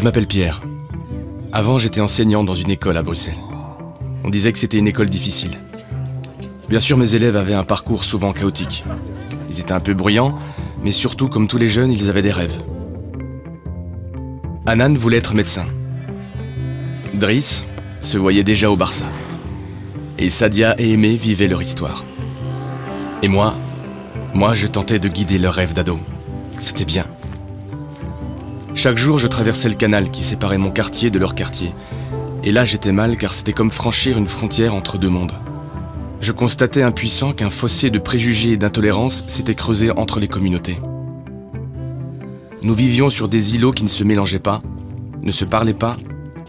Je m'appelle Pierre. Avant, j'étais enseignant dans une école à Bruxelles. On disait que c'était une école difficile. Bien sûr, mes élèves avaient un parcours souvent chaotique. Ils étaient un peu bruyants, mais surtout, comme tous les jeunes, ils avaient des rêves. Hanan voulait être médecin. Driss se voyait déjà au Barça. Et Sadia et Aimé vivaient leur histoire. Et moi, je tentais de guider leurs rêves d'ado. C'était bien. Chaque jour, je traversais le canal qui séparait mon quartier de leur quartier. Et là, j'étais mal car c'était comme franchir une frontière entre deux mondes. Je constatais impuissant qu'un fossé de préjugés et d'intolérance s'était creusé entre les communautés. Nous vivions sur des îlots qui ne se mélangeaient pas, ne se parlaient pas,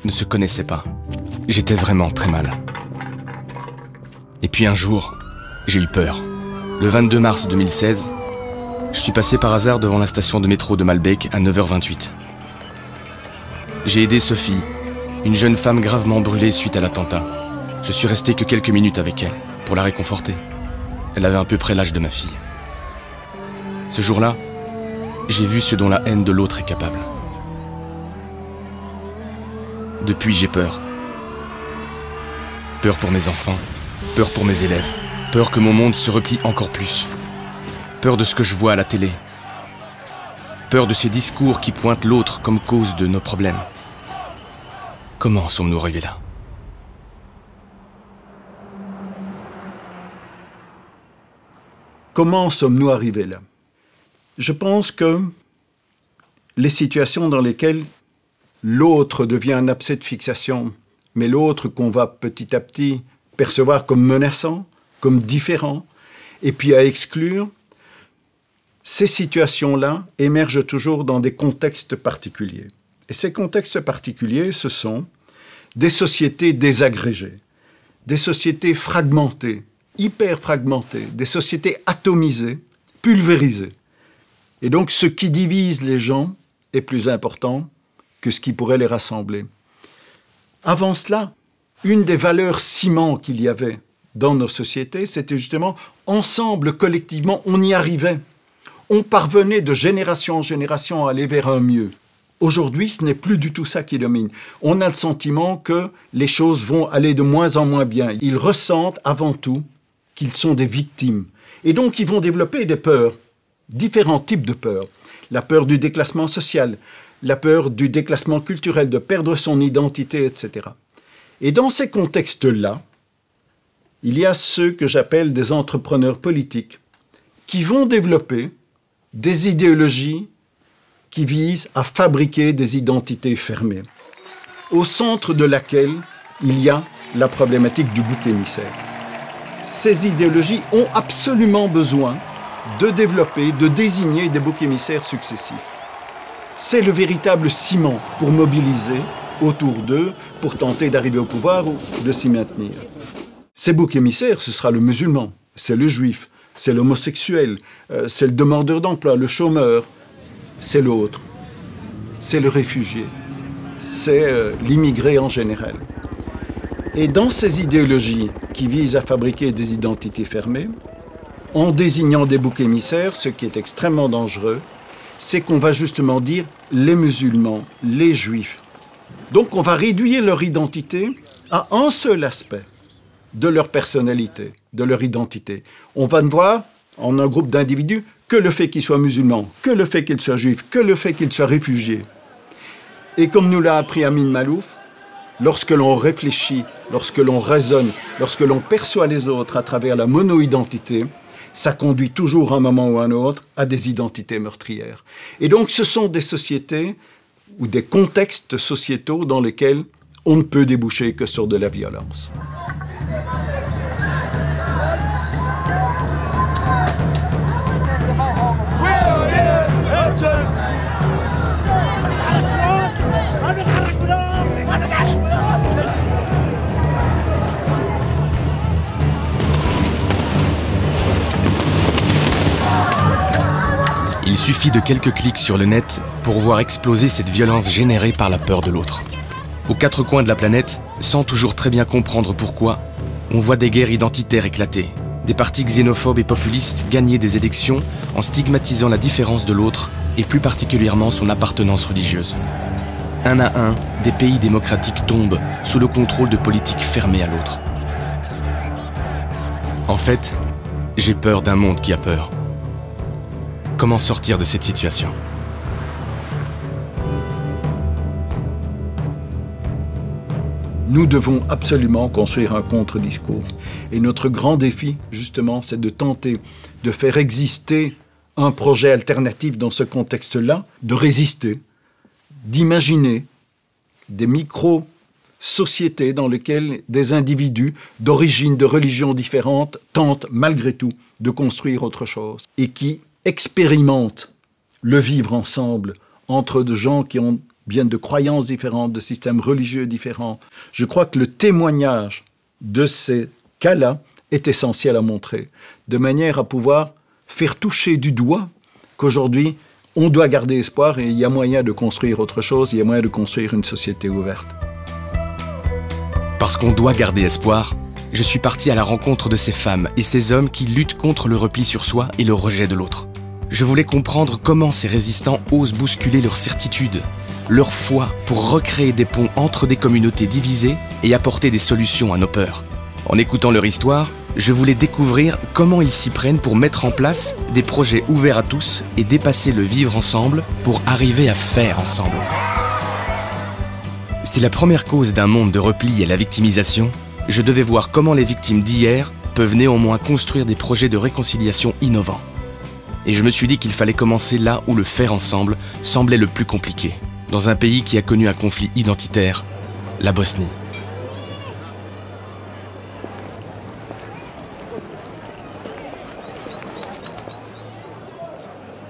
ne se connaissaient pas. J'étais vraiment très mal. Et puis un jour, j'ai eu peur. Le 22 mars 2016, je suis passé par hasard devant la station de métro de Malbec à 9h28. J'ai aidé Sophie, une jeune femme gravement brûlée suite à l'attentat. Je suis resté que quelques minutes avec elle, pour la réconforter. Elle avait à peu près l'âge de ma fille. Ce jour-là, j'ai vu ce dont la haine de l'autre est capable. Depuis, j'ai peur. Peur pour mes enfants, peur pour mes élèves, peur que mon monde se replie encore plus. Peur de ce que je vois à la télé. Peur de ces discours qui pointent l'autre comme cause de nos problèmes. Comment sommes-nous arrivés là? Comment sommes-nous arrivés là? Je pense que les situations dans lesquelles l'autre devient un abcès de fixation, mais l'autre qu'on va petit à petit percevoir comme menaçant, comme différent, et puis à exclure, ces situations-là émergent toujours dans des contextes particuliers. Et ces contextes particuliers, ce sont des sociétés désagrégées, des sociétés fragmentées, hyper fragmentées, des sociétés atomisées, pulvérisées. Et donc, ce qui divise les gens est plus important que ce qui pourrait les rassembler. Avant cela, une des valeurs ciment qu'il y avait dans nos sociétés, c'était justement, ensemble, collectivement, on y arrivait. On parvenait de génération en génération à aller vers un mieux. Aujourd'hui, ce n'est plus du tout ça qui domine. On a le sentiment que les choses vont aller de moins en moins bien. Ils ressentent avant tout qu'ils sont des victimes. Et donc, ils vont développer des peurs, différents types de peurs. La peur du déclassement social, la peur du déclassement culturel, de perdre son identité, etc. Et dans ces contextes-là, il y a ceux que j'appelle des entrepreneurs politiques qui vont développer des idéologies qui visent à fabriquer des identités fermées, au centre de laquelle il y a la problématique du bouc émissaire. Ces idéologies ont absolument besoin de développer, de désigner des boucs émissaires successifs. C'est le véritable ciment pour mobiliser autour d'eux, pour tenter d'arriver au pouvoir ou de s'y maintenir. Ces boucs émissaires, ce sera le musulman, c'est le juif, c'est l'homosexuel, c'est le demandeur d'emploi, le chômeur, c'est l'autre, c'est le réfugié, c'est l'immigré en général. Et dans ces idéologies qui visent à fabriquer des identités fermées, en désignant des boucs émissaires, ce qui est extrêmement dangereux, c'est qu'on va justement dire les musulmans, les juifs. Donc on va réduire leur identité à un seul aspect de leur personnalité, de leur identité. On va ne voir, en un groupe d'individus, que le fait qu'ils soient musulmans, que le fait qu'ils soient juifs, que le fait qu'ils soient réfugiés. Et comme nous l'a appris Amin Maalouf, lorsque l'on réfléchit, lorsque l'on raisonne, lorsque l'on perçoit les autres à travers la mono-identité, ça conduit toujours à un moment ou à un autre à des identités meurtrières. Et donc ce sont des sociétés ou des contextes sociétaux dans lesquels on ne peut déboucher que sur de la violence. Il suffit de quelques clics sur le net pour voir exploser cette violence générée par la peur de l'autre. Aux quatre coins de la planète, sans toujours très bien comprendre pourquoi, on voit des guerres identitaires éclater, des partis xénophobes et populistes gagner des élections en stigmatisant la différence de l'autre et plus particulièrement son appartenance religieuse. Un à un, des pays démocratiques tombent sous le contrôle de politiques fermées à l'autre. En fait, j'ai peur d'un monde qui a peur. Comment sortir de cette situation ? Nous devons absolument construire un contre-discours. Et notre grand défi, justement, c'est de tenter de faire exister un projet alternatif dans ce contexte-là, de résister, d'imaginer des micro-sociétés dans lesquelles des individus d'origine, de religions différentes tentent malgré tout de construire autre chose et qui expérimentent le vivre ensemble entre des gens qui viennent de croyances différentes, de systèmes religieux différents. Je crois que le témoignage de ces cas-là est essentiel à montrer, de manière à pouvoir faire toucher du doigt qu'aujourd'hui, on doit garder espoir et il y a moyen de construire autre chose, il y a moyen de construire une société ouverte. Parce qu'on doit garder espoir, je suis parti à la rencontre de ces femmes et ces hommes qui luttent contre le repli sur soi et le rejet de l'autre. Je voulais comprendre comment ces résistants osent bousculer leurs certitudes, leur foi pour recréer des ponts entre des communautés divisées et apporter des solutions à nos peurs. En écoutant leur histoire, je voulais découvrir comment ils s'y prennent pour mettre en place des projets ouverts à tous et dépasser le vivre ensemble pour arriver à faire ensemble. Si la première cause d'un monde de repli est la victimisation, je devais voir comment les victimes d'hier peuvent néanmoins construire des projets de réconciliation innovants. Et je me suis dit qu'il fallait commencer là où le faire ensemble semblait le plus compliqué, dans un pays qui a connu un conflit identitaire, la Bosnie.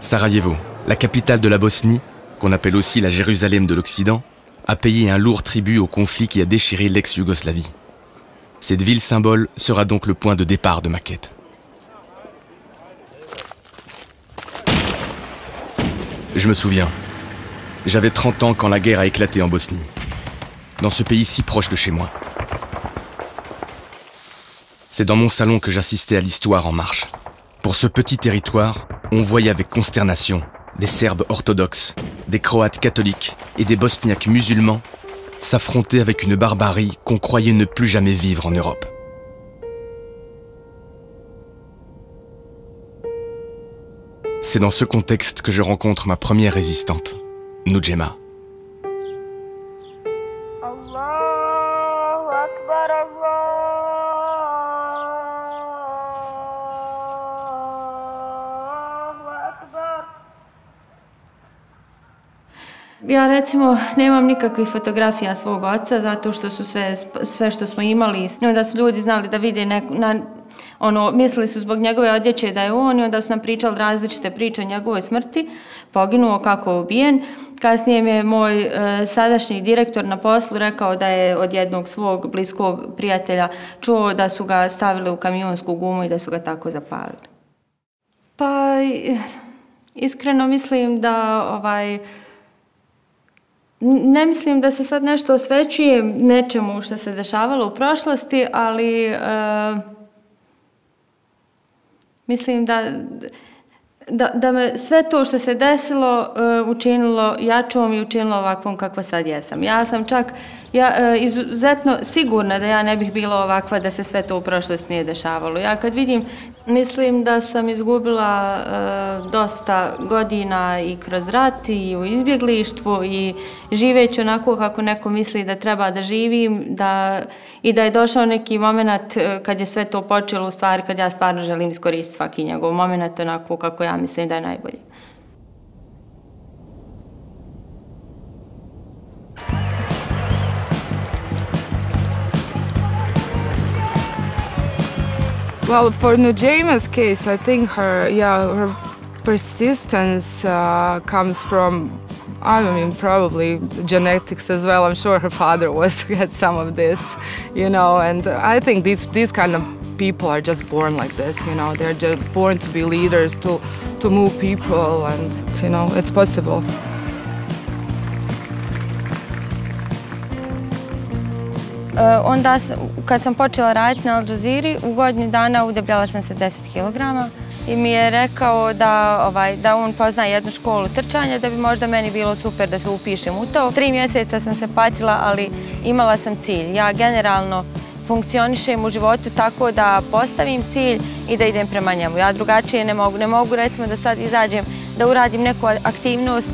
Sarajevo, la capitale de la Bosnie, qu'on appelle aussi la Jérusalem de l'Occident, a payé un lourd tribut au conflit qui a déchiré l'ex-Yougoslavie. Cette ville symbole sera donc le point de départ de ma quête. Je me souviens, j'avais 30 ans quand la guerre a éclaté en Bosnie, dans ce pays si proche de chez moi. C'est dans mon salon que j'assistais à l'histoire en marche. Pour ce petit territoire, on voyait avec consternation des Serbes orthodoxes, des Croates catholiques et des Bosniaques musulmans s'affronter avec une barbarie qu'on croyait ne plus jamais vivre en Europe. C'est dans ce contexte que je rencontre ma première résistante, Nujema. Ja recimo nemam nikakvih fotografija svog oca zato što su sve što smo imali i onda su ljudi znali da vide mislili su zbog njegove odjeće da je on i onda su nam pričali različite priče o njegovoj smrti, poginuo, kako je ubijen. Kasnije mi je moj sadašnji direktor na poslu rekao da je od jednog svog bliskog prijatelja čuo da su ga stavili u kamionsku gumu i da su ga tako zapalili. Pa iskreno mislim da ne mislim da se sad nešto osvećuje nečemu što se dešavalo u prošlosti, ali mislim da me sve to što se desilo učinilo jačom i učinilo ovakvom kakva sad jesam. Ja sam čak izuzetno sigurna da ja ne bih bila ovakva da se sve to u prošlosti nije dešavalo. Ja kad vidim, mislim da sam izgubila dosta godina i kroz rat i u izbjeglištvu i živeći onako kako neko misli da treba da živim i da je došao neki moment kad je sve to počelo, u stvari kad ja stvarno želim iskoristiti svaki njegov moment onako kako ja mislim da je najbolje. Well, for Nujema's case, I think her persistence comes from, probably genetics as well. I'm sure her father had some of this, and I think these kind of people are just born like this, they're just born to be leaders, to move people, and, it's possible. Onda kad sam počela raditi na Al Jazeeri, u godini dana udebljala sam se 10 kg i mi je rekao da on pozna jednu školu trčanja, da bi možda meni bilo super da se upišem u to. 3 mjeseca sam se patila, ali imala sam cilj. Ja generalno funkcionišem u životu tako da postavim cilj i da idem prema njemu. Ja drugačije ne mogu. Ne mogu recimo da sad izađem da uradim neku aktivnost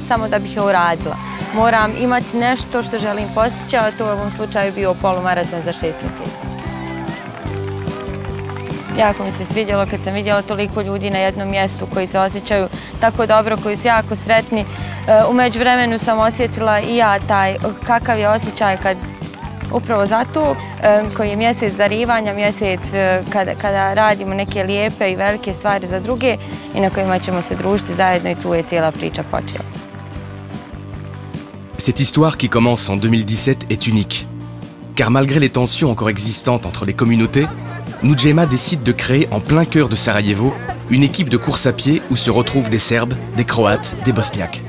samo da bih je uradila. Moram imati nešto što želim postići, a to u ovom slučaju bio polumaraton za 6 mjeseci. Jako mi se svidjelo kad sam vidjela toliko ljudi na jednom mjestu koji se osjećaju tako dobro, koji su jako sretni. U međuvremenu sam osjetila i ja taj kakav je osjećaj kad upravo zato koji je mjesec darivanja, mjesec kada radimo neke lijepe i velike stvari za druge i na kojima ćemo se družiti zajedno i tu je cijela priča počela. Cette histoire qui commence en 2017 est unique, car malgré les tensions encore existantes entre les communautés, Nujema décide de créer en plein cœur de Sarajevo une équipe de course à pied où se retrouvent des Serbes, des Croates, des Bosniaques.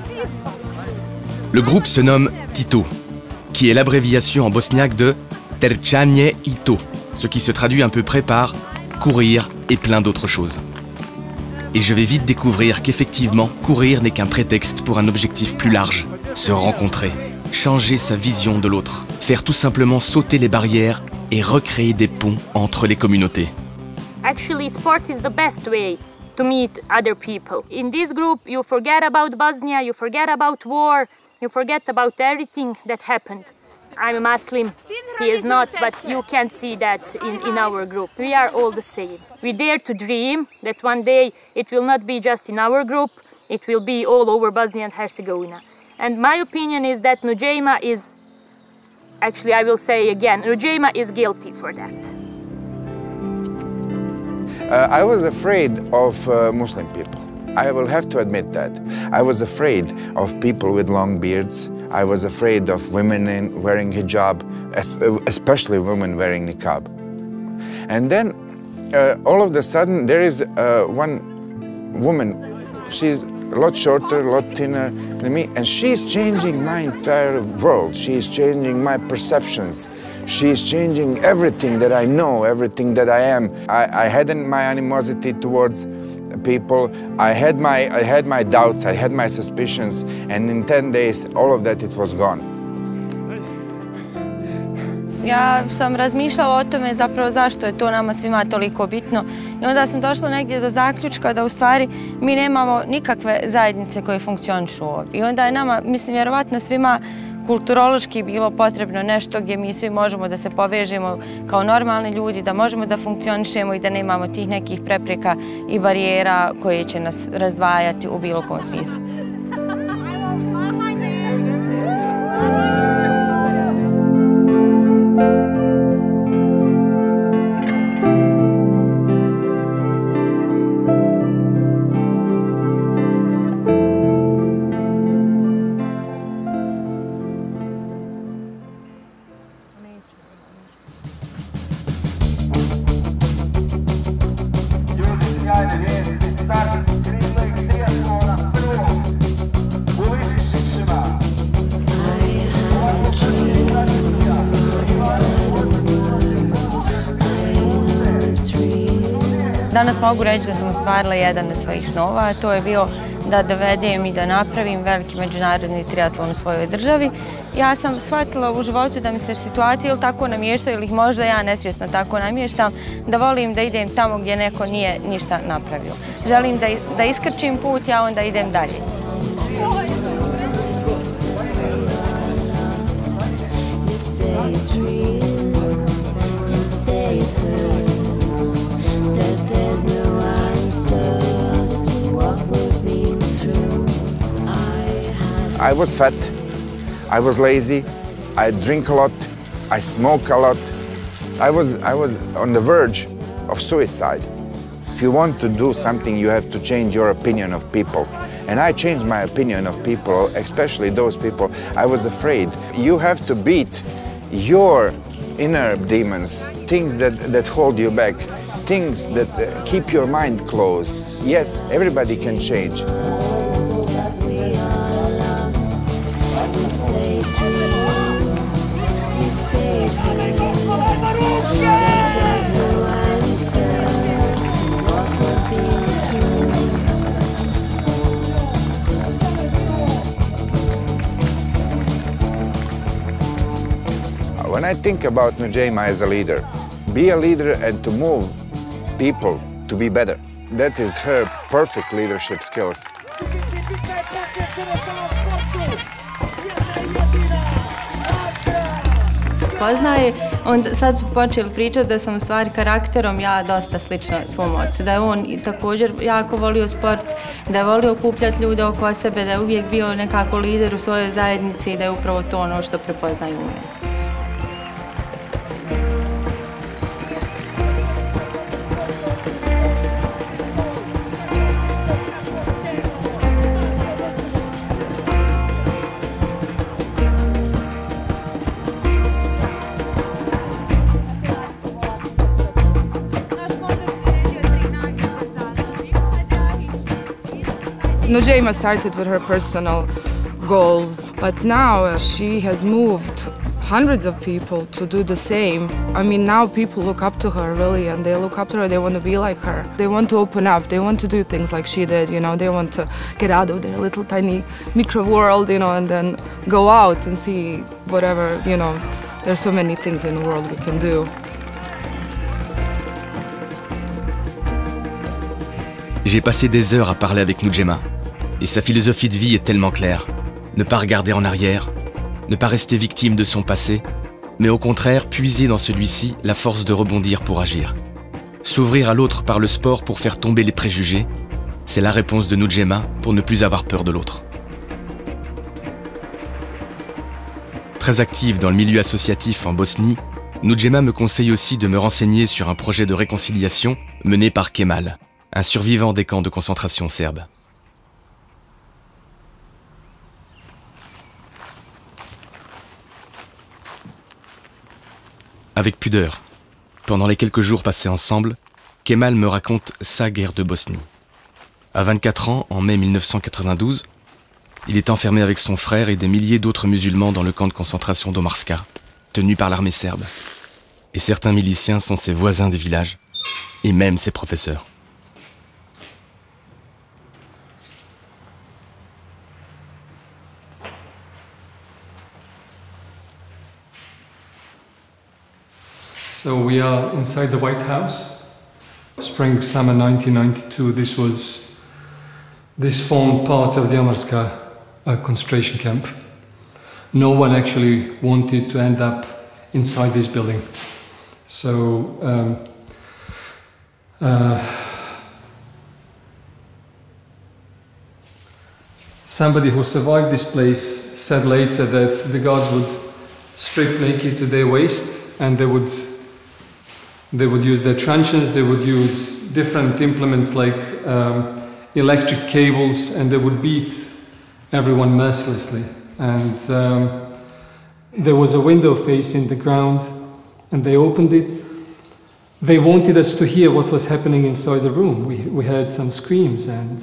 Le groupe se nomme Tito, qui est l'abréviation en bosniaque de Terčanje i to, ce qui se traduit à peu près par courir et plein d'autres choses. Et je vais vite découvrir qu'effectivement, courir n'est qu'un prétexte pour un objectif plus large, se rencontrer, changer sa vision de l'autre, faire tout simplement sauter les barrières et recréer des ponts entre les communautés. Actually, sport is the best way to meet other people. In this group, you forget about Bosnia, you forget about war, you forget about everything that happened. I'm a Muslim, he is not, but you can't see that in our group. We are all the same. We dare to dream that one day it will not be just in our group, it will be all over Bosnia and Herzegovina. And my opinion is that Nujema is, actually I will say again, Nujema is guilty for that. I was afraid of Muslim people. I will have to admit that. I was afraid of people with long beards. I was afraid of women wearing hijab, especially women wearing niqab. And then all of a sudden there is one woman, she's a lot shorter, a lot thinner than me, and she's changing my entire world. She's changing my perceptions. She's changing everything that I know, everything that I am. I had my animosity towards people. I had my doubts, I had my suspicions, and in 10 days, all of that, it was gone. Ja sam razmišljala o tome zapravo zašto je to nama svima toliko bitno i onda sam došla negdje do zaključka da u stvari mi nemamo nikakve zajednice koje funkcionišu ovdje. I onda je nama, mislim, vjerovatno svima kulturološki bilo potrebno nešto gdje mi svi možemo da se povežemo kao normalni ljudi, da možemo da funkcionišemo i da nemamo tih nekih prepreka i barijera koje će nas razdvajati u bilo kom smislu. Danas mogu reći da sam ostvarila jedan od svojih snova, a to je bio da dovedem i da napravim veliki međunarodni triatlon u svojoj državi. Ja sam shvatila u životu da mi se situacije ili tako namještaju ili ih možda ja nesvjesno tako namještam, da volim da idem tamo gdje neko nije ništa napravio. Želim da iskrčim put, ja onda idem dalje. I was fat, I was lazy, I drink a lot, I smoke a lot. I was on the verge of suicide. If you want to do something, you have to change your opinion of people. And I changed my opinion of people, especially those people. I was afraid. You have to beat your inner demons, things that hold you back, things that keep your mind closed. Yes, everybody can change. Yeah! When I think about Nujaima as a leader, be a leader and to move people to be better. That is her perfect leadership skills. Poznaje, onda sad su počeli pričati da sam u stvari karakterom ja dosta slična svom ocu, da je on također jako volio sport, da je volio okupljati ljude oko sebe, da je uvijek bio nekako lider u svojoj zajednici i da je upravo to ono što prepoznaju u mene. Nujaima started with her personal goals, but now she has moved hundreds of people to do the same. I mean, now people look up to her, really, and they look up to her, they want to be like her. They want to open up, they want to do things like she did, you know, they want to get out of their little tiny micro world, you know, and then go out and see whatever, you know, there's so many things in the world we can do. J'ai passé des heures à parler avec Nujaima, et sa philosophie de vie est tellement claire. Ne pas regarder en arrière, ne pas rester victime de son passé, mais au contraire puiser dans celui-ci la force de rebondir pour agir. S'ouvrir à l'autre par le sport pour faire tomber les préjugés, c'est la réponse de Nujaima pour ne plus avoir peur de l'autre. Très active dans le milieu associatif en Bosnie, Nujaima me conseille aussi de me renseigner sur un projet de réconciliation mené par Kemal, un survivant des camps de concentration serbes. Avec pudeur, pendant les quelques jours passés ensemble, Kemal me raconte sa guerre de Bosnie. À 24 ans, en mai 1992, il est enfermé avec son frère et des milliers d'autres musulmans dans le camp de concentration d'Omarska, tenu par l'armée serbe. Et certains miliciens sont ses voisins de village, et même ses professeurs. So we are inside the White House. Spring, summer 1992, this formed part of the Omarska concentration camp. No one actually wanted to end up inside this building. So somebody who survived this place said later that the guards would strip naked to their waist, and they would use their truncheons, they would use different implements like electric cables, and they would beat everyone mercilessly. And there was a window facing the ground, and they opened it. They wanted us to hear what was happening inside the room. We heard some screams and,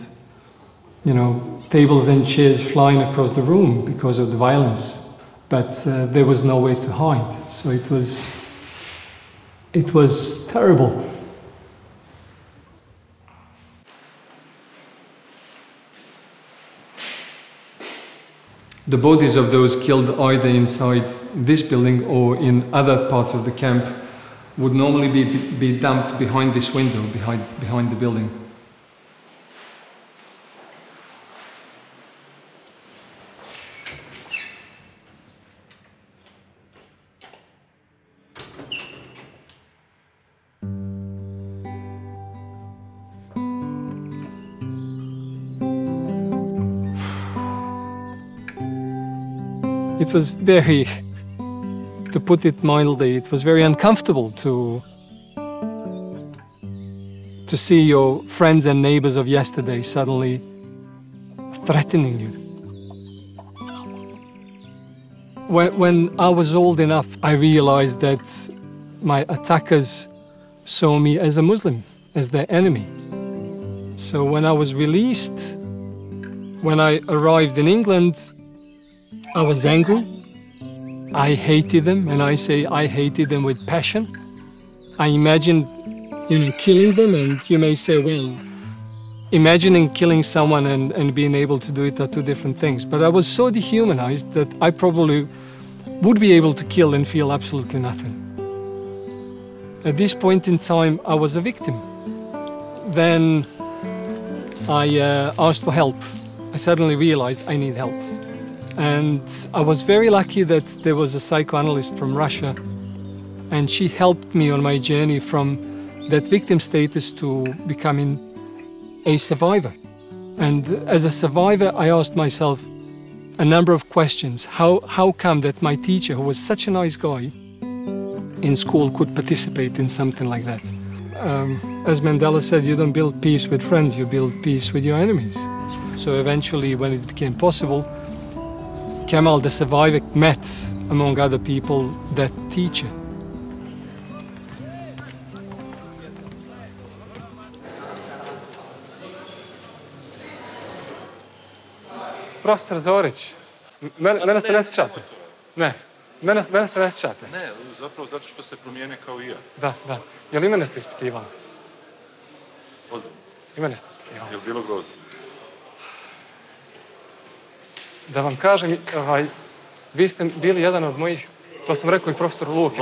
you know, tables and chairs flying across the room because of the violence. But there was no way to hide, so it was terrible. The bodies of those killed either inside this building or in other parts of the camp would normally be dumped behind this window, behind the building. It was very, to put it mildly, it was very uncomfortable to see your friends and neighbors of yesterday suddenly threatening you. When I was old enough, I realized that my attackers saw me as a Muslim, as their enemy. So when I was released, when I arrived in England, I was angry. I hated them, and I say I hated them with passion. I imagined, killing them, and you may say, well, imagining killing someone and being able to do it are two different things. But I was so dehumanized that I probably would be able to kill and feel absolutely nothing. At this point in time, I was a victim. Then I asked for help. I suddenly realized I need help. And I was very lucky that there was a psychoanalyst from Russia, and she helped me on my journey from that victim status to becoming a survivor. And as a survivor, I asked myself a number of questions. How come that my teacher, who was such a nice guy in school, could participate in something like that? As Mandela said, you don't build peace with friends, you build peace with your enemies. So eventually, when it became possible, Kemal, the survivor, met, among other people, that teacher. Profesor Zorić, mene se ne sjećate? Ne. Mene se ne sjećate? Ne, zapravo zato što se promijene kao i ja. Da, da. Jel i mene ste ispitivali? Ozbiljno. I mene ste ispitivali. Jel bilo grozno? Da vam kažem, vi ste bili jedan od mojih, to sam rekao i profesoru Luki.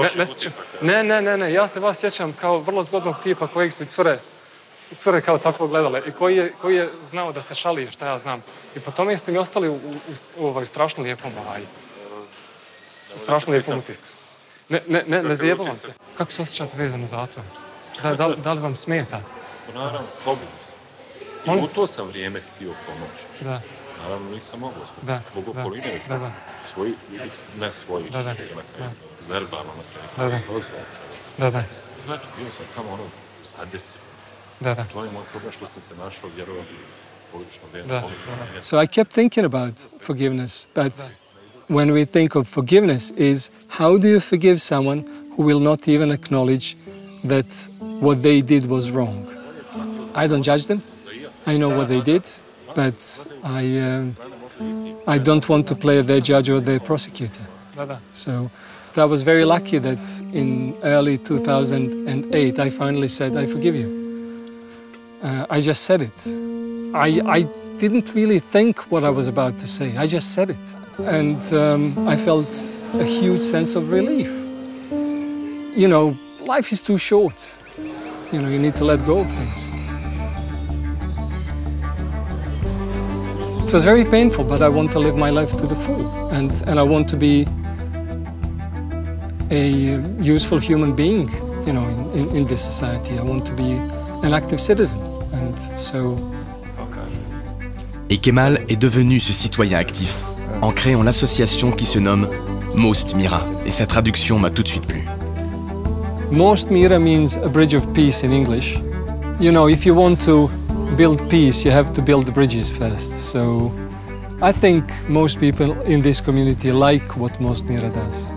Ne, ja se vas sjećam kao vrlo zgodnog tipa kojeg su cure kao tako gledale i koji je znao da se šali, šta ja znam. I po tome ste mi ostali u strašno lijepom utisku. Ne zajebavam se. Kako se osjećate vezano za to? Da li vam smeta? Naravno, pobudim se. I u to sam vrijeme htio pomoći. Da. Naravno, nisam mogao. Zbog okoline. Svoji ili ne svoji. Verbalno na kraju. Da. Znači, bio sam tamo sadesio. To je moj problem što sam se našao vjerovati pogrešno vrijeme. So I kept thinking about forgiveness, but when we think of forgiveness is how do you forgive someone who will not even acknowledge that what they did was wrong? I don't judge them. I know what they did, but I don't want to play their judge or their prosecutor. So I was very lucky that in early 2008 I finally said, I forgive you. I just said it. I didn't really think what I was about to say. I just said it. And I felt a huge sense of relief. You know, life is too short. You know, you need to let go of things. It was very painful, but I want to live my life to the full. And I want to be a useful human being, you know, in this society. I want to be an active citizen. And so... Et Kemal est devenu ce citoyen actif en créant l'association qui se nomme Most Mira. Et sa traduction m'a tout de suite plu. Most Mira means a bridge of peace in English. You know, if you want to build peace, you have to build the bridges first. So I think most people in this community like what Most Mira does.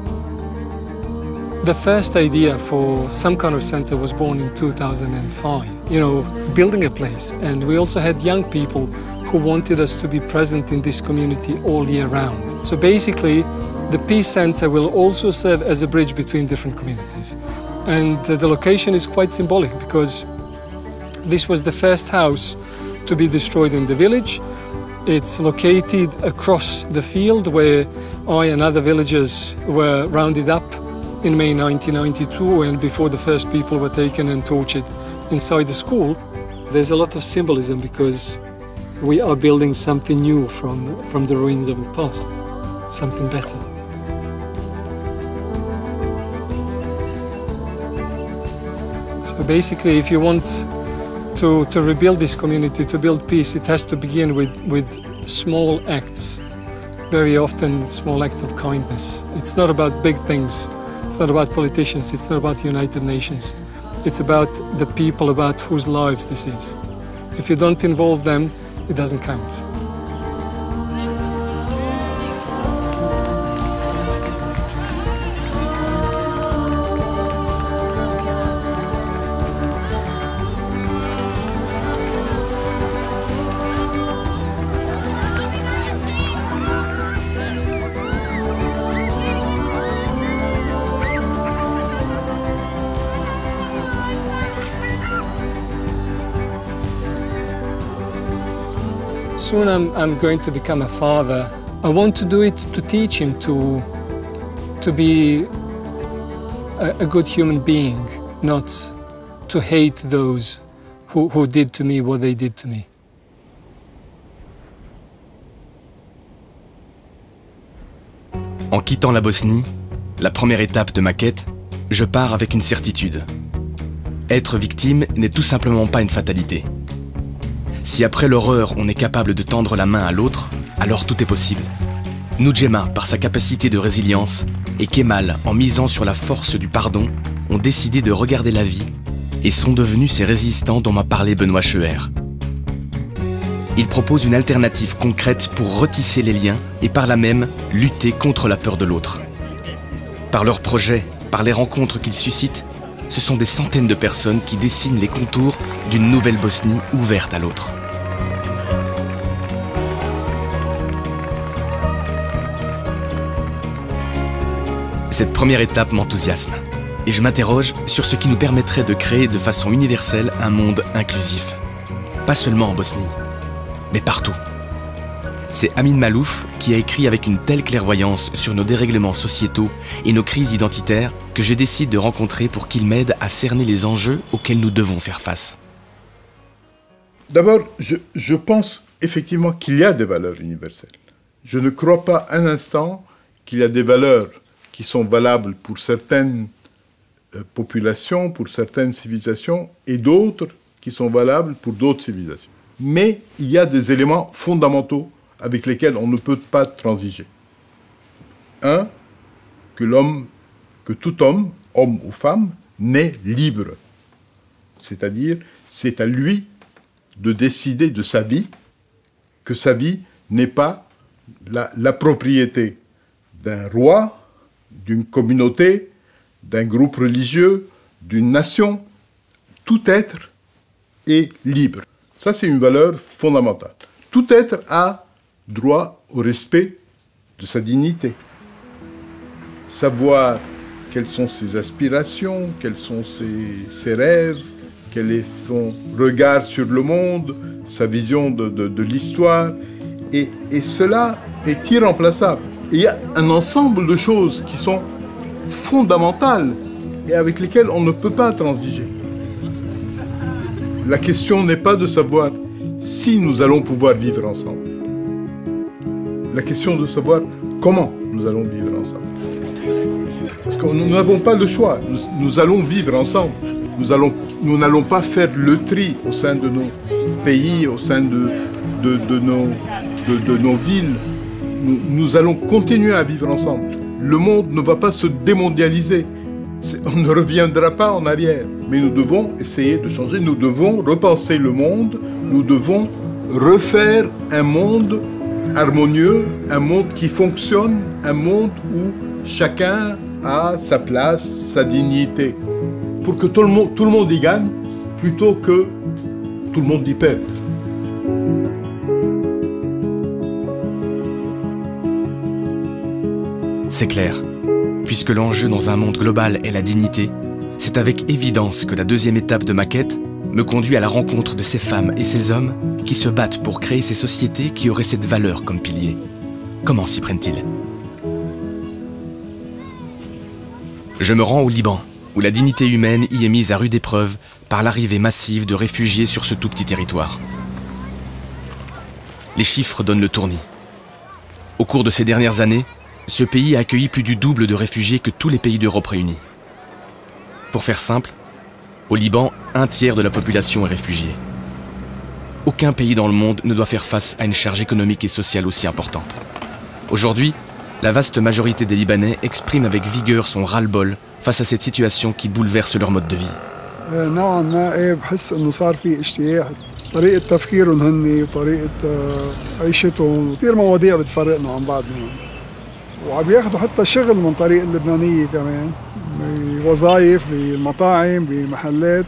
The first idea for some kind of center was born in 2005. You know, building a place. And we also had young people who wanted us to be present in this community all year round. So basically, the Peace Center will also serve as a bridge between different communities. And the location is quite symbolic because this was the first house to be destroyed in the village. It's located across the field where I and other villagers were rounded up in May 1992, and before the first people were taken and tortured inside the school. There's a lot of symbolism because we are building something new from the ruins of the past, something better. So basically, if you want to rebuild this community, to build peace, it has to begin with small acts, very often small acts of kindness. It's not about big things. It's not about politicians, it's not about the United Nations. It's about the people about whose lives this is. If you don't involve them, it doesn't count. Soon I'm going to become a father. I want to do it to teach him to to be a good human being, not to hate those who did to me what they did to me. En quittant la Bosnie, la première étape de ma quête, je pars avec une certitude. Être victime n'est tout simplement pas une fatalité. Si après l'horreur, on est capable de tendre la main à l'autre, alors tout est possible. Nujema, par sa capacité de résilience, et Kemal, en misant sur la force du pardon, ont décidé de regarder la vie et sont devenus ces résistants dont m'a parlé Benoît Scheuer. Ils proposent une alternative concrète pour retisser les liens et par là même lutter contre la peur de l'autre. Par leurs projets, par les rencontres qu'ils suscitent, ce sont des centaines de personnes qui dessinent les contours d'une nouvelle Bosnie ouverte à l'autre. Cette première étape m'enthousiasme et je m'interroge sur ce qui nous permettrait de créer de façon universelle un monde inclusif. Pas seulement en Bosnie, mais partout. C'est Amin Malouf qui a écrit avec une telle clairvoyance sur nos dérèglements sociétaux et nos crises identitaires que je décide de rencontrer pour qu'il m'aide à cerner les enjeux auxquels nous devons faire face. D'abord, je pense effectivement qu'il y a des valeurs universelles. Je ne crois pas un instant qu'il y a des valeurs qui sont valables pour certaines populations, pour certaines civilisations, et d'autres qui sont valables pour d'autres civilisations. Mais il y a des éléments fondamentaux avec lesquels on ne peut pas transiger. Un, que tout homme, homme ou femme, naît libre. C'est-à-dire, c'est à lui de décider de sa vie, que sa vie n'est pas la propriété d'un roi, d'une communauté, d'un groupe religieux, d'une nation. Tout être est libre. Ça, c'est une valeur fondamentale. Tout être a droit au respect de sa dignité. Savoir quelles sont ses aspirations, quels sont ses rêves, quel est son regard sur le monde, sa vision de l'histoire. Et cela est irremplaçable. Et il y a un ensemble de choses qui sont fondamentales et avec lesquelles on ne peut pas transiger. La question n'est pas de savoir si nous allons pouvoir vivre ensemble. La question de savoir comment nous allons vivre ensemble. Parce que nous n'avons pas le choix. Nous allons vivre ensemble. Nous n'allons pas faire le tri au sein de nos pays, au sein de nos villes. Nous allons continuer à vivre ensemble. Le monde ne va pas se démondialiser. On ne reviendra pas en arrière. Mais nous devons essayer de changer. Nous devons repenser le monde. Nous devons refaire un monde harmonieux, un monde qui fonctionne, un monde où chacun a sa place, sa dignité. Pour que tout le monde y gagne, plutôt que tout le monde y perde. C'est clair. Puisque l'enjeu dans un monde global est la dignité, c'est avec évidence que la deuxième étape de ma quête me conduit à la rencontre de ces femmes et ces hommes qui se battent pour créer ces sociétés qui auraient cette valeur comme pilier. Comment s'y prennent-ils? Je me rends au Liban, où la dignité humaine y est mise à rude épreuve par l'arrivée massive de réfugiés sur ce tout petit territoire. Les chiffres donnent le tournis. Au cours de ces dernières années, ce pays a accueilli plus du double de réfugiés que tous les pays d'Europe réunis. Pour faire simple, au Liban, 1/3 de la population est réfugiée. Aucun pays dans le monde ne doit faire face à une charge économique et sociale aussi importante. Aujourd'hui, la vaste majorité des Libanais exprime avec vigueur son ras-le-bol face à cette situation qui bouleverse leur mode de vie. طريقة تفكيرهم هن وطريقة عيشتهم كثير مواضيع بتفرقنا عن بعض منهم وعم ياخذوا حتى الشغل من طريق اللبنانية كمان بوظائف بمطاعم بمحلات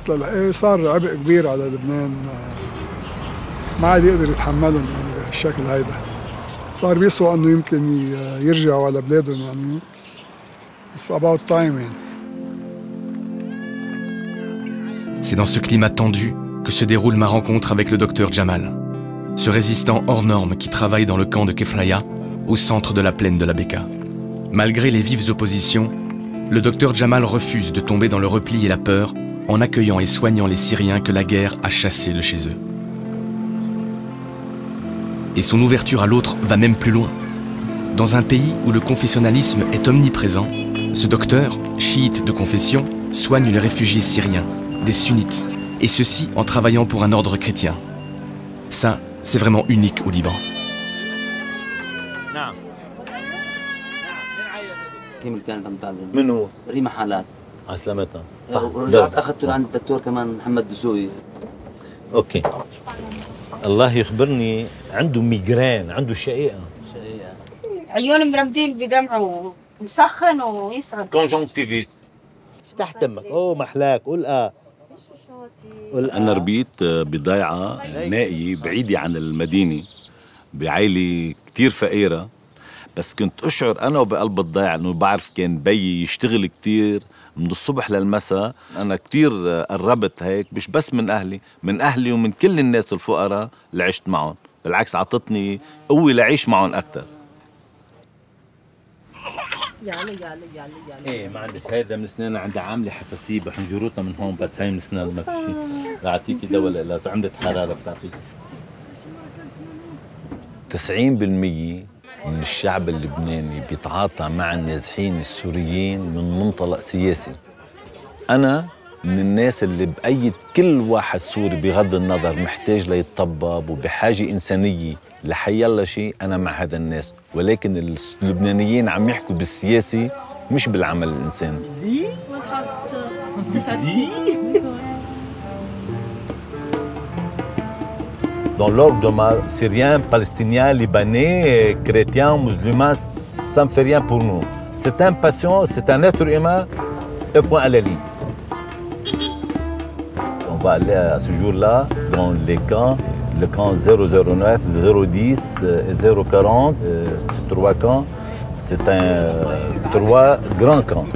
صار عبء كبير على لبنان ما عاد يقدر يتحملهم يعني بهالشكل هيدا صار بيسوى انه يمكن يرجعوا على بلادهم يعني It's about time يعني. C'est dans ce climat tendu que se déroule ma rencontre avec le docteur Jamal, ce résistant hors norme qui travaille dans le camp de Kefraya, au centre de la plaine de la Bekaa. Malgré les vives oppositions, le docteur Jamal refuse de tomber dans le repli et la peur en accueillant et soignant les Syriens que la guerre a chassés de chez eux. Et son ouverture à l'autre va même plus loin. Dans un pays où le confessionnalisme est omniprésent, ce docteur, chiite de confession, soigne les réfugiés syriens, des sunnites, et ceci en travaillant pour un ordre chrétien. Ça, c'est vraiment unique au Liban. منو؟ ريما حالات. عسلامتها. ورجعت اخذته عند الدكتور كمان محمد دسوقي. اوكي. الله يخبرني عنده ميجرين، عنده شقيقة. عيونه مرمدين بدمعه مسخن ويصعد. كونجونكتيفيت. افتح تمك، اوه محلاك، قول أنا ربيت بضيعة نائية بعيدة عن المدينة بعائلة كتير فقيرة، بس كنت أشعر أنا وبقلب الضيعة إنه بعرف كان بيي يشتغل كتير من الصبح للمساء. أنا كتير قربت هيك مش بس من أهلي ومن كل الناس الفقراء اللي عشت معهم، بالعكس عطتني قوة لعيش معهم أكتر. ايه ما عندك هيدا من سنان عندها عامله حساسيه بحنجروتها من هون، بس هي من سنان ما في شيء. بعطيكي دواء لها عملت حراره بتعطيك. 90% من الشعب اللبناني بيتعاطى مع النازحين السوريين من منطلق سياسي. أنا من الناس اللي بأيد كل واحد سوري بغض النظر محتاج ليتطبب وبحاجة إنسانية لحيالله شيء، أنا مع هذا الناس، ولكن اللبنانيين عم يحكوا بالسياسي مش بالعمل الإنساني. Dans l'ordre de ma Syriens, Palestiniens, Libanais, chrétiens, musulmans, ça ne fait rien pour nous. C'est un patient, c'est un être humain, et point à la ligne. On va aller à ce jour-là dans les camps, le camp 009, 010 et 040, c'est 3 camps. C'est un 3 grands camps.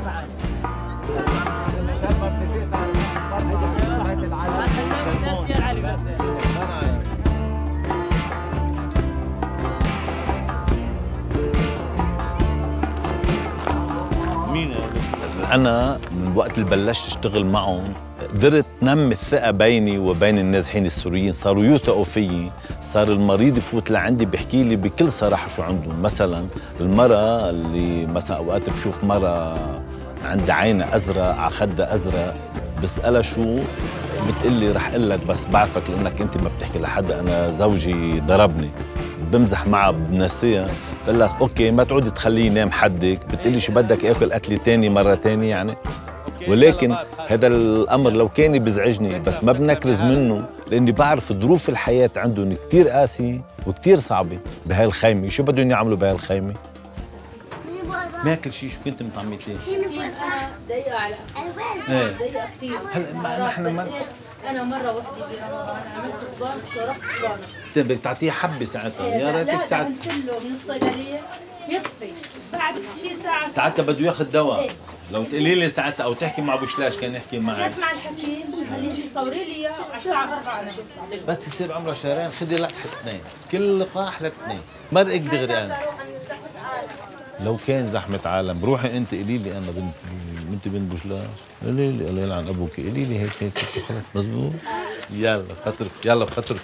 أنا من وقت اللي بلشت أشتغل معهم قدرت نمي الثقة بيني وبين النازحين السوريين، صاروا يوثقوا فيي، صار المريض يفوت لعندي بيحكي لي بكل صراحة شو عندهم. مثلا المرأة اللي مثلا أوقات بشوف مرة عندها عينها أزرق على خدها أزرق، بسألها شو بتقلي رح أقول لك بس بعرفك لأنك أنت ما بتحكي لحدا أنا زوجي ضربني. بمزح معها بنسيها بقول لك اوكي ما تعودي تخليه ينام حدك، بتقلي شو بدك اكل قتلي تاني مره تانية يعني. ولكن هذا الامر لو كان بزعجني بس ما بنكرز منه، لاني بعرف ظروف الحياه عندهم كثير قاسيه وكثير صعبه بهاي الخيمه. شو بدهم يعملوا بهاي الخيمه؟ ماكل شيء. شو كنت مطعميتين؟ ضيقه على ضيقه كثير. هلا نحن ما انا مره وحده برمضان عملت صباع وشربت صباع. انت بدك تعطيه حبه ساعتها. يا ريتك ساعتها قلت له من الصيدليه يطفي بعد شي ساعه. ساعتها بده ياخذ دواء. لو تقولي لي ساعتها او تحكي مع ابو شلاش كان يحكي معي. حكيت مع الحكيم قال لي صوري لي اياه على الساعه 4 انا شفت. بس يصير عمره شهرين خذي لقحه 2، كل لقاح ل2 مرقك دغري. انا لو كان زحمه عالم روحي انت قولي لي انا بنتي بنت بوشلاش، قولي لي الله يلعن ابوك، قولي لي هيك خلص مزبوط. يلا خطرك يلا خطرك.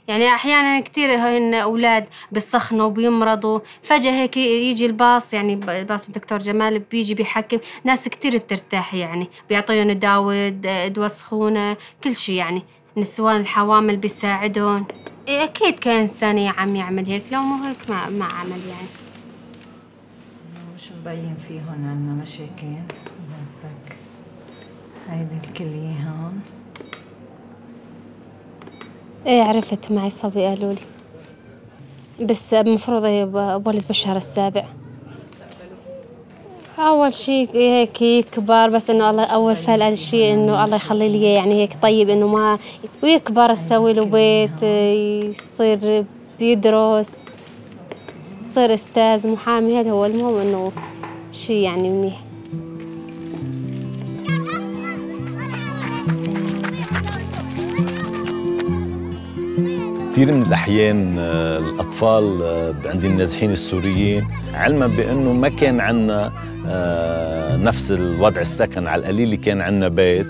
يعني احيانا كثير هن اولاد بيسخنوا وبيمرضوا، فجاه هيك يجي الباص، يعني باص الدكتور جمال بيجي بيحكم، ناس كثير بترتاح، يعني بيعطيهم دواء سخونه كل شيء، يعني نسوان الحوامل بيساعدهم. اكيد كإنسان عم يعمل هيك، لو مو هيك ما عمل يعني. مش مبين في هون عنا مشاكل. بدك هيدي الكلية هون. ايه عرفت، معي صبي قالوا لي، بس المفروض بولد بالشهر السابع. اول شيء هيك يكبر، بس انه الله اول فعل شيء انه الله يخلي لي يعني هيك طيب، انه ما ويكبر اسوي له بيت، يصير بيدرس، يصير استاذ محامي. هذا هو المهم، انه شيء يعني منيح. كثير من الأحيان الأطفال عند النازحين السوريين علما بأنه ما كان عندنا نفس الوضع السكن، على القليل كان عندنا بيت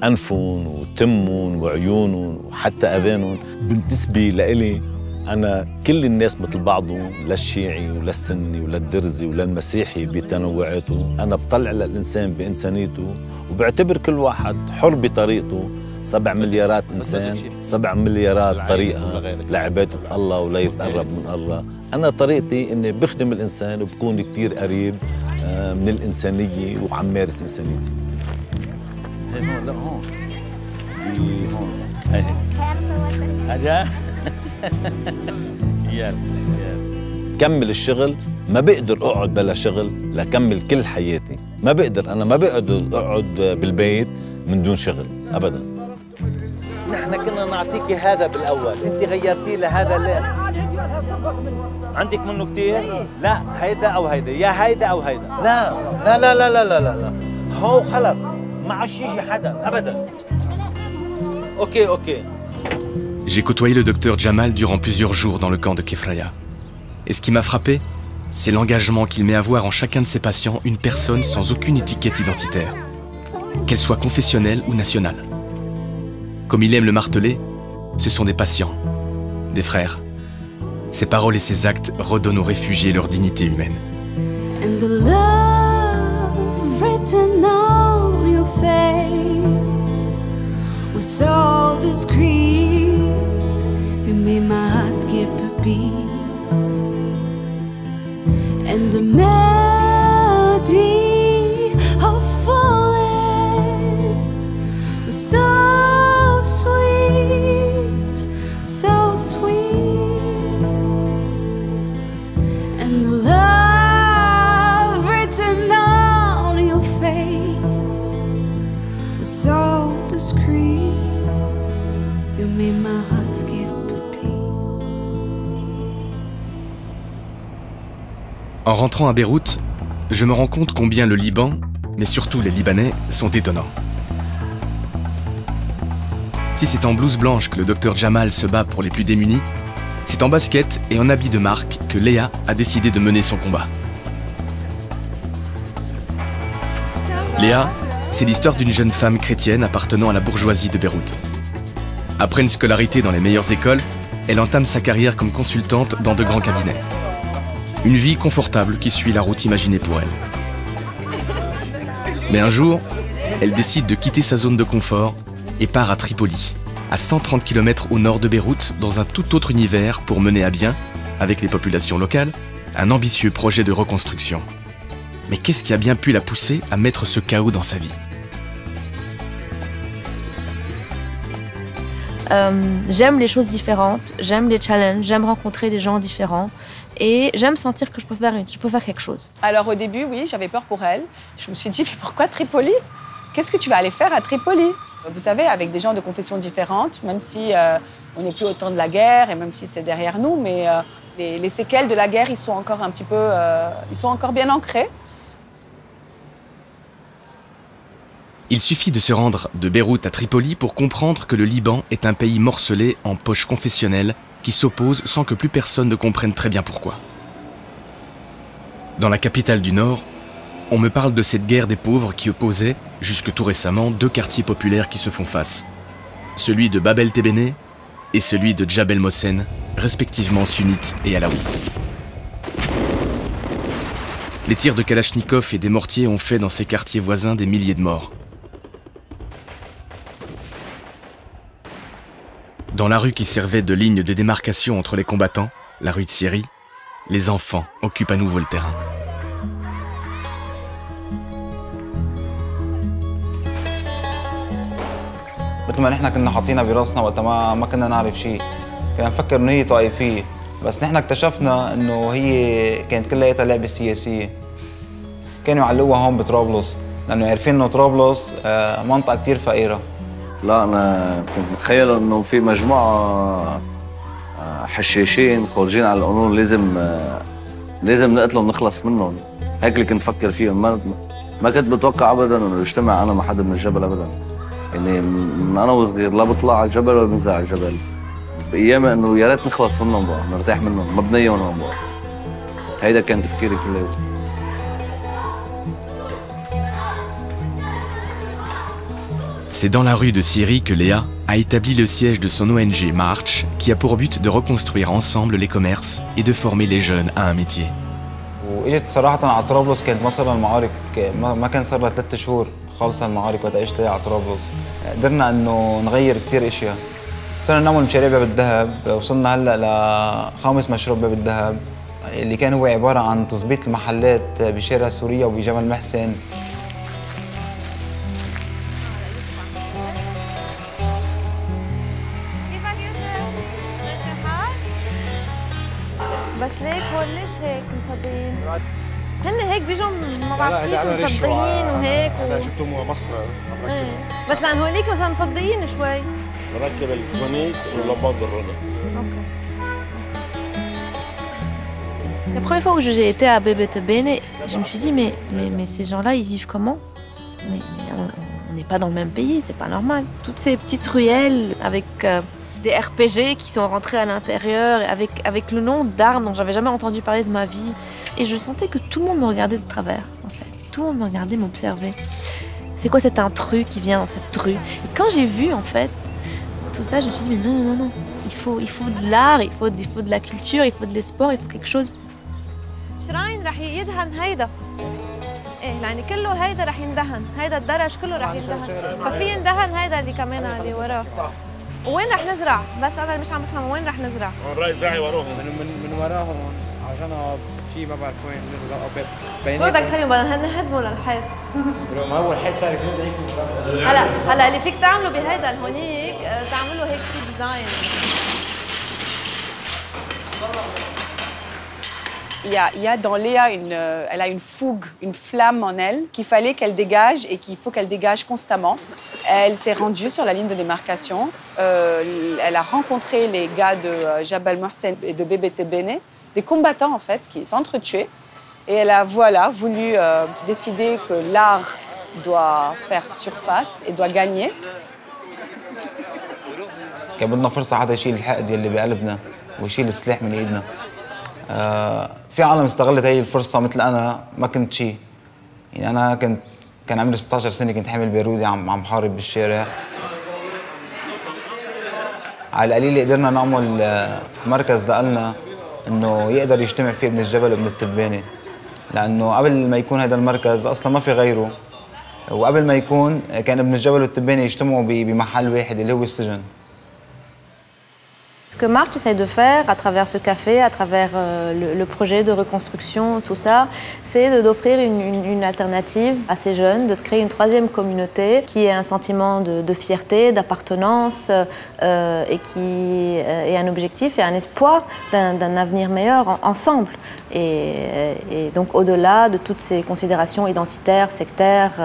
أنفهم وتمهم وعيونهم وحتى أذانهم. بالنسبة لإلي أنا كل الناس مثل بعضهم، لا الشيعي ولا السني ولا الدرزي ولا المسيحي بتنوعاته. أنا بطلع للإنسان بإنسانيته وبعتبر كل واحد حر بطريقته. 7 مليارات إنسان، 7 مليارات طريقة لعبادة الله ولا يتقرب من الله. أنا طريقتي إني بخدم الإنسان وبكون كتير قريب من الإنسانية وعم مارس إنسانيتي. هي هون، لا هون، هون، هي هي يلا كمل الشغل. ما بقدر اقعد بلا شغل لكمل كل حياتي. ما بقدر، انا ما بقدر اقعد بالبيت من دون شغل ابدا. نحن كنا نعطيكي هذا بالاول، انت غيرتيه لهذا. ليه؟ عندك منه كثير؟ لا، هيدا او هيدا، يا هيدا او هيدا. لا لا لا لا لا لا لا، هو خلص ما عادش يجي حدا ابدا. اوكي اوكي. J'ai côtoyé le docteur Jamal durant plusieurs jours dans le camp de Kefraya. Et ce qui m'a frappé, c'est l'engagement qu'il met à voir en chacun de ses patients une personne sans aucune étiquette identitaire, qu'elle soit confessionnelle ou nationale. Comme il aime le marteler, ce sont des patients, des frères. Ses paroles et ses actes redonnent aux réfugiés leur dignité humaine. And the love written on your face was so discreet, it made my heart skip a beat. And the melody of falling was so sweet, so sweet. And the love written on your face was so discreet, you made my heart skip a beat. En rentrant à Beyrouth, je me rends compte combien le Liban, mais surtout les Libanais, sont étonnants. Si c'est en blouse blanche que le docteur Jamal se bat pour les plus démunis, c'est en basket et en habit de marque que Léa a décidé de mener son combat. Léa, c'est l'histoire d'une jeune femme chrétienne appartenant à la bourgeoisie de Beyrouth. Après une scolarité dans les meilleures écoles, elle entame sa carrière comme consultante dans de grands cabinets. Une vie confortable qui suit la route imaginée pour elle. Mais un jour, elle décide de quitter sa zone de confort et part à Tripoli, à 130 km au nord de Beyrouth, dans un tout autre univers pour mener à bien, avec les populations locales, un ambitieux projet de reconstruction. Mais qu'est-ce qui a bien pu la pousser à mettre ce chaos dans sa vie? J'aime les choses différentes, j'aime les challenges, j'aime rencontrer des gens différents et j'aime sentir que je peux faire quelque chose. Alors au début, oui, j'avais peur pour elle. Je me suis dit, mais pourquoi Tripoli? Qu'est-ce que tu vas aller faire à Tripoli? Vous savez, avec des gens de confessions différentes, même si on n'est plus au temps de la guerre et même si c'est derrière nous, mais les séquelles de la guerre, ils sont encore un petit peu, ils sont encore bien ancrés. Il suffit de se rendre de Beyrouth à Tripoli pour comprendre que le Liban est un pays morcelé en poches confessionnelles qui s'opposent sans que plus personne ne comprenne très bien pourquoi. Dans la capitale du Nord, on me parle de cette guerre des pauvres qui opposait, jusque tout récemment, deux quartiers populaires qui se font face. Celui de Bab el-Tebene et celui de Djab el-Mossen, respectivement sunnites et alaouites. Les tirs de Kalachnikov et des mortiers ont fait dans ces quartiers voisins des milliers de morts. Dans la rue qui servait de ligne de démarcation entre les combattants, la rue de Syrie, les enfants occupent à nouveau le terrain. مثل ما نحن كنا حاطينها براسنا وقت ما كنا نعرف شيء، كنا نفكر انه هي طائفيه، بس نحن اكتشفنا انه هي كانت كلياتها لعبه سياسيه. كانوا يعلقوها هون بطرابلس لانه عارفين انه طرابلس منطقه كثير فقيره. لا أنا كنت متخيل إنه في مجموعة حشاشين خارجين على القانون لازم نقتلهم ونخلص منهم، هيك اللي كنت فكر فيهم. ما كنت بتوقع أبداً إنه اجتمع أنا مع حدا من الجبل أبداً. يعني من أنا وصغير لا بطلع على الجبل ولا بنزل على الجبل، بايامها انه يا ريت نخلص منهم بقى، نرتاح منهم، ما بدنا اياهم بقى. هيدا كان تفكيري كله. C'est dans la rue de Syrie que Léa a établi le siège de son ONG March, qui a pour but de reconstruire ensemble les commerces et de former les jeunes à un métier. واجت صراحة على طرابلس، كانت ما صار لها المعارك، ما كان صار لها 3 شهور خالصة المعارك وقت اجت على طرابلس. قدرنا انه نغير كثير اشياء. صرنا نعمل مشاريع باب الذهب، وصلنا هلا ل5 مشروع باب الذهب اللي كان هو عبارة عن تظبيط المحلات بشارع سوريا وبجمال محسن. بس ليك هون ليش هيك مصدقين؟ هن هيك بيجوا ما بعرف كيف مصدقين وهيك هذا جبتهم مصر. بس لأن هوليك مثلا مصدقين شوي. مركب الفوانيس واللمبات بالرنة. La première fois où j'ai été à Bébé Bene, je me suis dit mais ces gens-là ils vivent comment? Mais on n'est pas dans le même pays, c'est pas normal. Toutes ces petites ruelles avec des RPG qui sont rentrés à l'intérieur, avec le nom d'armes dont j'avais jamais entendu parler de ma vie. Et je sentais que tout le monde me regardait de travers, en fait. Tout le monde me regardait, m'observait. C'est quoi cet intrus qui vient dans cette rue? Et quand j'ai vu, en fait, tout ça, je me suis dit, mais non. Il faut de l'art, il faut de la culture, il faut de l'espoir, il faut quelque chose. شراين رح يدهن هيدا. ايه يعني كله هيدا رح يندهن، هيدا الدرج كله رح يندهن، ففي يندهن هيدا اللي كمان اللي وراه. وين رح نزرع؟ بس أنا مش عم بفهم وين رح نزرع؟ الرأي زراعي وراهم. من وراهم عشان شيء ما بعرف وين بيناتهم. شو بدك تخليهم بدنا نهدموا للحيط؟ ما هو الحيط صار كثير ضعيف. هلا اللي فيك تعمله بهيدا هونيك تعملوا هيك في ديزاين. Il y a dans Léa elle a une fougue, une flamme en elle qu'il fallait qu'elle dégage et qu'il faut qu'elle dégage constamment. Elle s'est rendue sur la ligne de démarcation. Elle a rencontré les gars de Jabal Mohsen et de Bébé Bene, des combattants en fait qui s'entretuaient. Et elle a voulu décider que l'art doit faire surface et doit gagner. كان بدنا فرصة حدا يشيل الحقد يلي بقلبنا ويشيل السلاح من ايدنا. في عالم استغلت هي الفرصة مثل أنا ما كنت شيء. يعني أنا كان عمري 16 سنة، كنت حامل بيرودي عم حارب بالشارع. على القليل قدرنا نعمل مركز لنا إنه يقدر يجتمع فيه ابن الجبل وابن التبانة، لأنه قبل ما يكون هذا المركز أصلاً ما في غيره، وقبل ما يكون كان ابن الجبل والتبانة يجتمعوا بمحل واحد اللي هو السجن. Ce que March essaie de faire à travers ce café, à travers le projet de reconstruction, tout ça, c'est d'offrir une alternative à ces jeunes, de créer une troisième communauté qui ait un sentiment de fierté, d'appartenance et qui ait un objectif et un espoir d'un avenir meilleur ensemble. Et donc au-delà de toutes ces considérations identitaires, sectaires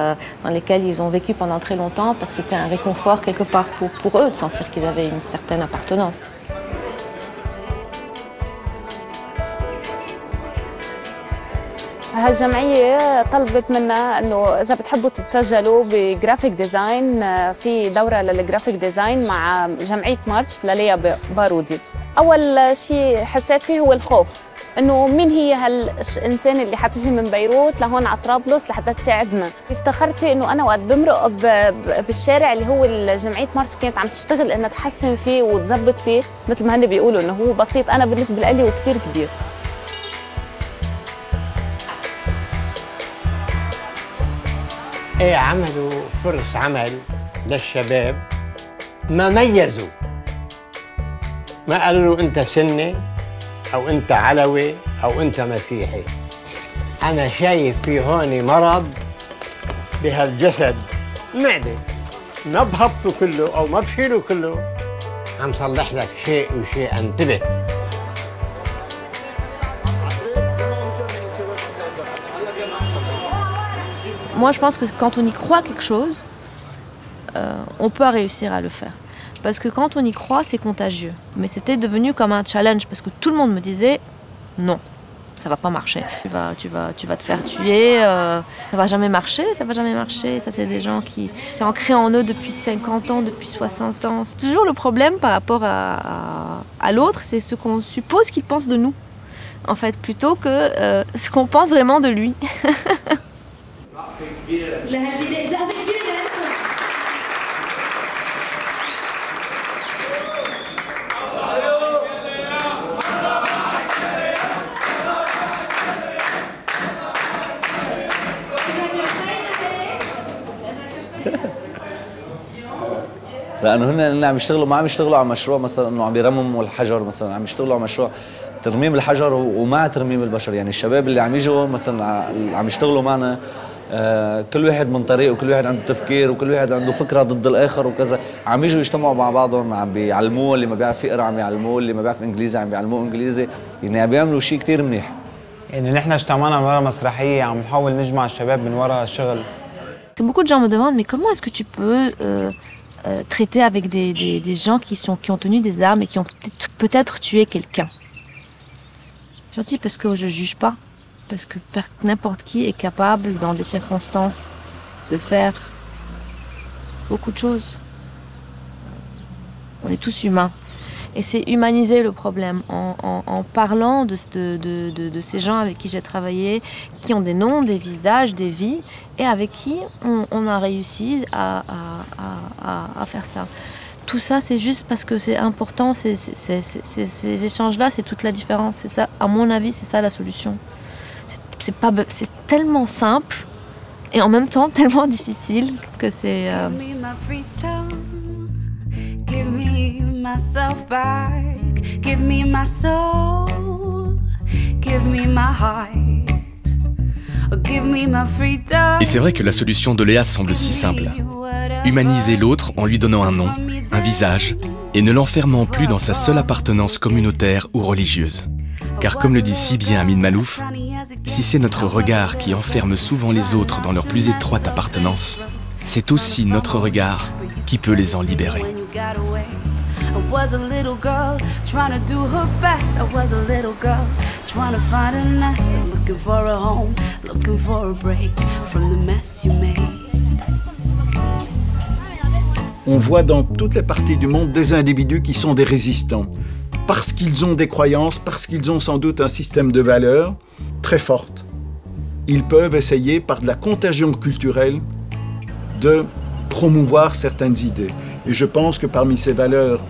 dans lesquelles ils ont vécu pendant très longtemps, parce que c'était un réconfort quelque part pour eux de sentir qu'ils avaient une certaine appartenance. هالجمعية طلبت منا انه اذا بتحبوا تتسجلوا بجرافيك ديزاين في دورة للجرافيك ديزاين مع جمعية مارتش لليا بارودي. اول شيء حسيت فيه هو الخوف، انه مين هي هالانسان اللي حتجي من بيروت لهون على طرابلس لحتى تساعدنا. افتخرت فيه انه انا وقت بمرق بالشارع اللي هو جمعية مارتش كانت عم تشتغل انها تحسن فيه وتظبط فيه، مثل ما هن بيقولوا انه هو بسيط، انا بالنسبة لي وكتير كبير. ايه عملوا فرص عمل للشباب، ما ميزوا، ما قالوا له انت سني او انت علوي او انت مسيحي. انا شايف في هون مرض بهالجسد، معدة ما بهبطه كله او ما بشيله كله، عم صلح لك شيء وشيء. انتبه. Moi, je pense que quand on y croit quelque chose, on peut réussir à le faire. Parce que quand on y croit, c'est contagieux. Mais c'était devenu comme un challenge parce que tout le monde me disait non, ça va pas marcher. Tu vas te faire tuer, ça va jamais marcher. Ça, c'est des gens qui... C'est ancré en eux depuis 50 ans, depuis 60 ans. C'est toujours le problème par rapport à l'autre, c'est ce qu'on suppose qu'il pense de nous, en fait, plutôt que ce qu'on pense vraiment de lui. لانه هن عم يشتغلوا ما عم يشتغلوا على مشروع مثلا انه عم يرمموا الحجر مثلا عم يشتغلوا على مشروع ترميم الحجر ومع ترميم البشر يعني الشباب اللي عم يجوا مثلا عم يشتغلوا معنا كل واحد من طريق وكل واحد عنده تفكير وكل واحد عنده فكره ضد الاخر وكذا عم يجوا يجتمعوا مع بعضهم عم بيعلموه اللي ما بيعرف يقرا عم يعلموه اللي ما بيعرف انجليزي عم بيعلموه انجليزي يعني عم بيعملوا شيء كثير منيح يعني نحن اجتمعنا من ورا مسرحيه عم نحاول نجمع الشباب من ورا الشغل. Beaucoup de gens me demandent mais comment est-ce que tu peux traiter avec des gens qui ont tenu des armes et qui ont peut-être tué quelqu'un. Je dis parce que je ne juge pas, parce que n'importe qui est capable, dans des circonstances, de faire beaucoup de choses. On est tous humains. Et c'est humaniser le problème en parlant de ces gens avec qui j'ai travaillé, qui ont des noms, des visages, des vies, et avec qui on a réussi à faire ça. Tout ça, c'est juste parce que c'est important, ces échanges-là, c'est toute la différence. C'est ça, à mon avis, c'est ça la solution. C'est tellement simple et en même temps tellement difficile que c'est... Give me myself back, give me my soul, give me my heart, give me my freedom. Et c'est vrai que la solution de Léa semble si simple. Humaniser l'autre en lui donnant un nom, un visage, et ne l'enfermant plus dans sa seule appartenance communautaire ou religieuse. Car comme le dit si bien Amin Maalouf, si c'est notre regard qui enferme souvent les autres dans leur plus étroite appartenance, c'est aussi notre regard qui peut les en libérer. I was a little girl trying to do her best. I was a little girl trying to find a nest. I'm looking for a home, looking for a break from the mess you made. On voit dans toutes les parties du monde des individus qui sont des résistants. Parce qu'ils ont des croyances, parce qu'ils ont sans doute un système de valeurs très fortes. Ils peuvent essayer par de la contagion culturelle de promouvoir certaines idées. Et je pense que parmi ces valeurs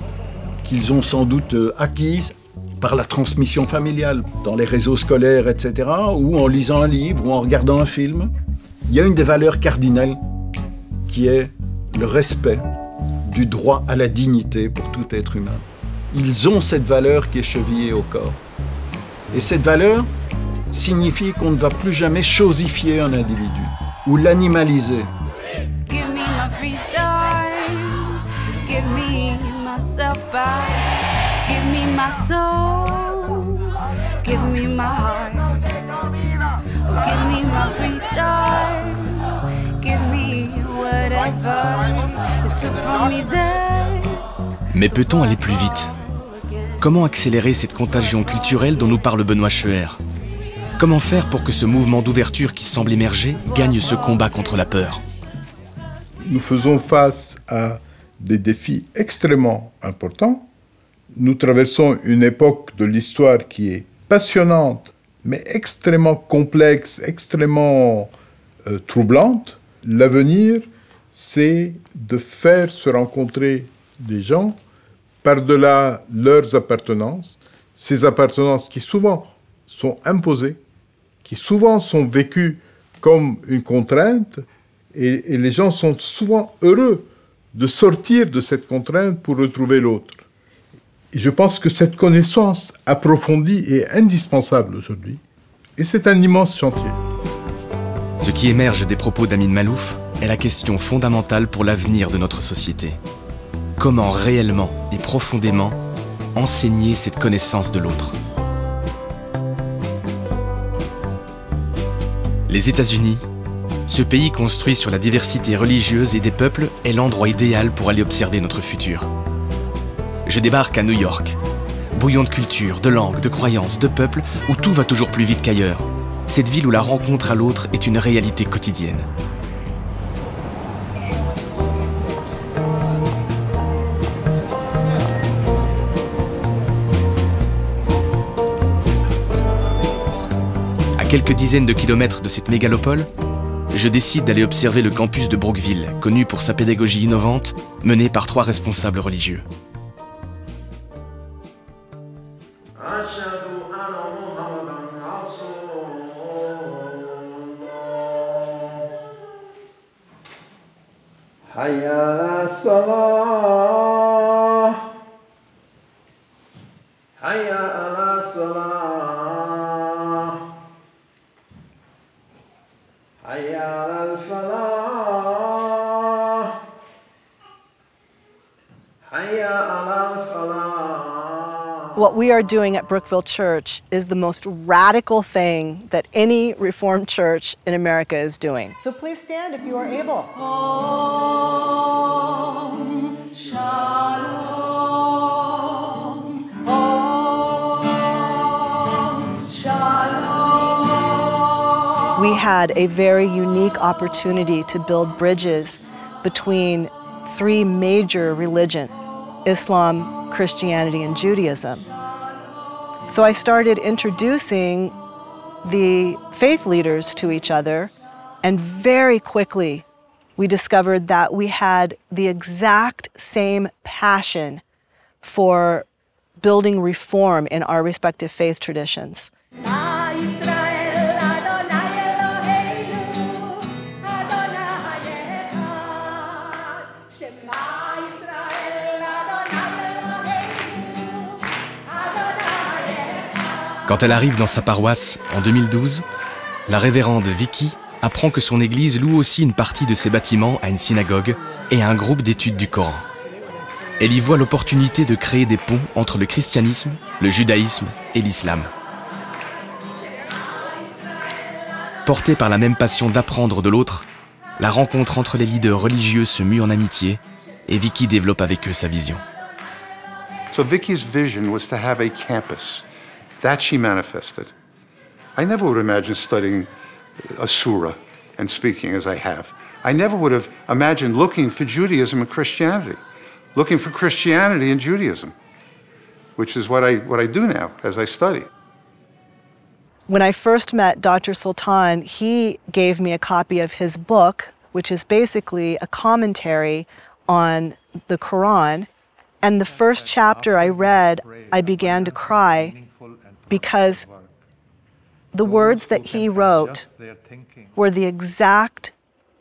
qu'ils ont sans doute acquises par la transmission familiale, dans les réseaux scolaires, etc., ou en lisant un livre, ou en regardant un film, il y a une des valeurs cardinales qui est le respect du droit à la dignité pour tout être humain. Ils ont cette valeur qui est chevillée au corps. Et cette valeur signifie qu'on ne va plus jamais chosifier un individu ou l'animaliser. Give me my freedom, give me myself back, give me my soul, give me my heart, give me my freedom, give me whatever you took from me there. Mais peut-on aller plus vite? Comment accélérer cette contagion culturelle dont nous parle Benoît Schoeher? Comment faire pour que ce mouvement d'ouverture qui semble émerger gagne ce combat contre la peur? Nous faisons face à des défis extrêmement importants. Nous traversons une époque de l'histoire qui est passionnante, mais extrêmement complexe, extrêmement troublante. L'avenir, c'est de faire se rencontrer des gens par-delà leurs appartenances, ces appartenances qui souvent sont imposées, qui souvent sont vécues comme une contrainte, et les gens sont souvent heureux de sortir de cette contrainte pour retrouver l'autre. Et je pense que cette connaissance approfondie est indispensable aujourd'hui, et c'est un immense chantier. Ce qui émerge des propos d'Amin Maalouf est la question fondamentale pour l'avenir de notre société. Comment réellement et profondément enseigner cette connaissance de l'autre? Les États-Unis, ce pays construit sur la diversité religieuse et des peuples, est l'endroit idéal pour aller observer notre futur. Je débarque à New York, bouillon de culture, de langue, de croyances, de peuples, où tout va toujours plus vite qu'ailleurs. Cette ville où la rencontre à l'autre est une réalité quotidienne. À quelques dizaines de kilomètres de cette mégalopole, je décide d'aller observer le campus de Brookville, connu pour sa pédagogie innovante, menée par 3 responsables religieux. What we are doing at Brookville Church is the most radical thing that any Reformed church in America is doing. So please stand if you are able. Om Shalom. Om Shalom. We had a very unique opportunity to build bridges between 3 major religions, Islam, Christianity, and Judaism. So I started introducing the faith leaders to each other, and very quickly we discovered that we had the exact same passion for building reform in our respective faith traditions. Quand elle arrive dans sa paroisse en 2012, la révérende Vicky apprend que son église loue aussi une partie de ses bâtiments à une synagogue et à un groupe d'études du Coran. Elle y voit l'opportunité de créer des ponts entre le christianisme, le judaïsme et l'islam. Portée par la même passion d'apprendre de l'autre, la rencontre entre les leaders religieux se mue en amitié et Vicky développe avec eux sa vision. So Vicky's vision was to have a campus. That she manifested. I never would have imagined studying a surah and speaking as I have. I never would have imagined looking for Judaism and Christianity, looking for Christianity and Judaism, which is what I do now as I study. When I first met Dr. Sultan, he gave me a copy of his book, which is basically a commentary on the Quran. And the first chapter I read, I began to cry because the words that he wrote were the exact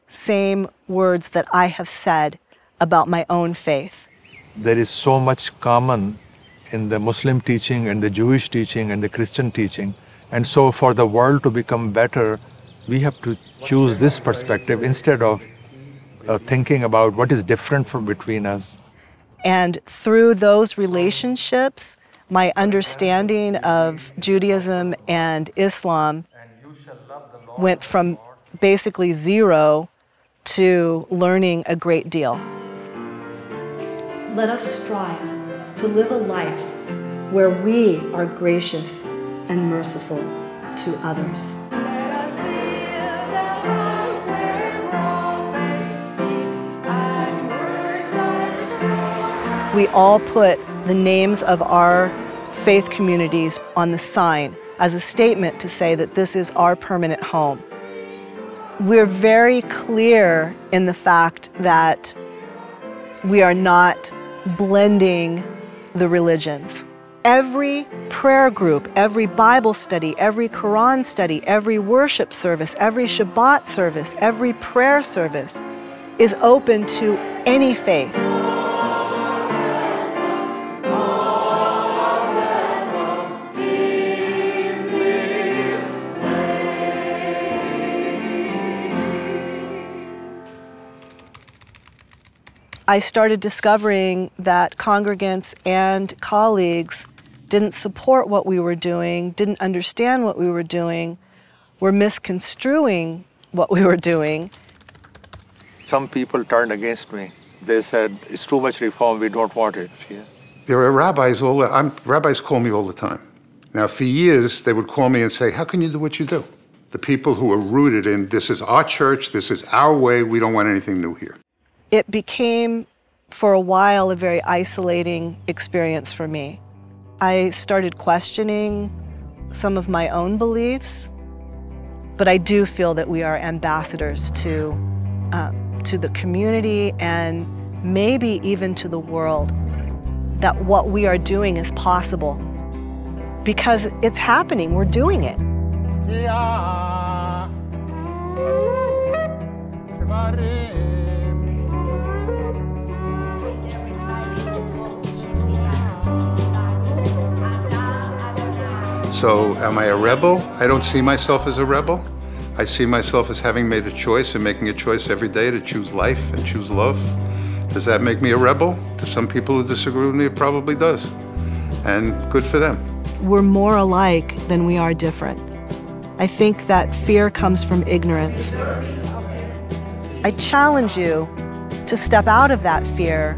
same words that I have said about my own faith. There is so much common in the Muslim teaching and the Jewish teaching and the Christian teaching. And so for the world to become better, we have to choose this perspective instead of thinking about what is different from between us. And through those relationships, my understanding of Judaism and Islam went from basically 0 to learning a great deal. Let us strive to live a life where we are gracious and merciful to others. We all put the names of our faith communities on the sign as a statement to say that this is our permanent home. We're very clear in the fact that we are not blending the religions. Every prayer group, every Bible study, every Quran study, every worship service, every Shabbat service, every prayer service is open to any faith. I started discovering that congregants and colleagues didn't support what we were doing, didn't understand what we were doing, were misconstruing what we were doing. Some people turned against me. They said, it's too much reform, we don't want it here. There are rabbis, rabbis call me all the time. Now, for years, they would call me and say, how can you do what you do? The people who are rooted in, this is our church, this is our way, we don't want anything new here. It became, for a while, a very isolating experience for me. I started questioning some of my own beliefs, but I do feel that we are ambassadors to the community and maybe even to the world, that what we are doing is possible because it's happening, we're doing it. So am I a rebel? I don't see myself as a rebel. I see myself as having made a choice and making a choice every day to choose life and choose love. Does that make me a rebel? To some people who disagree with me, it probably does. And good for them. We're more alike than we are different. I think that fear comes from ignorance. I challenge you to step out of that fear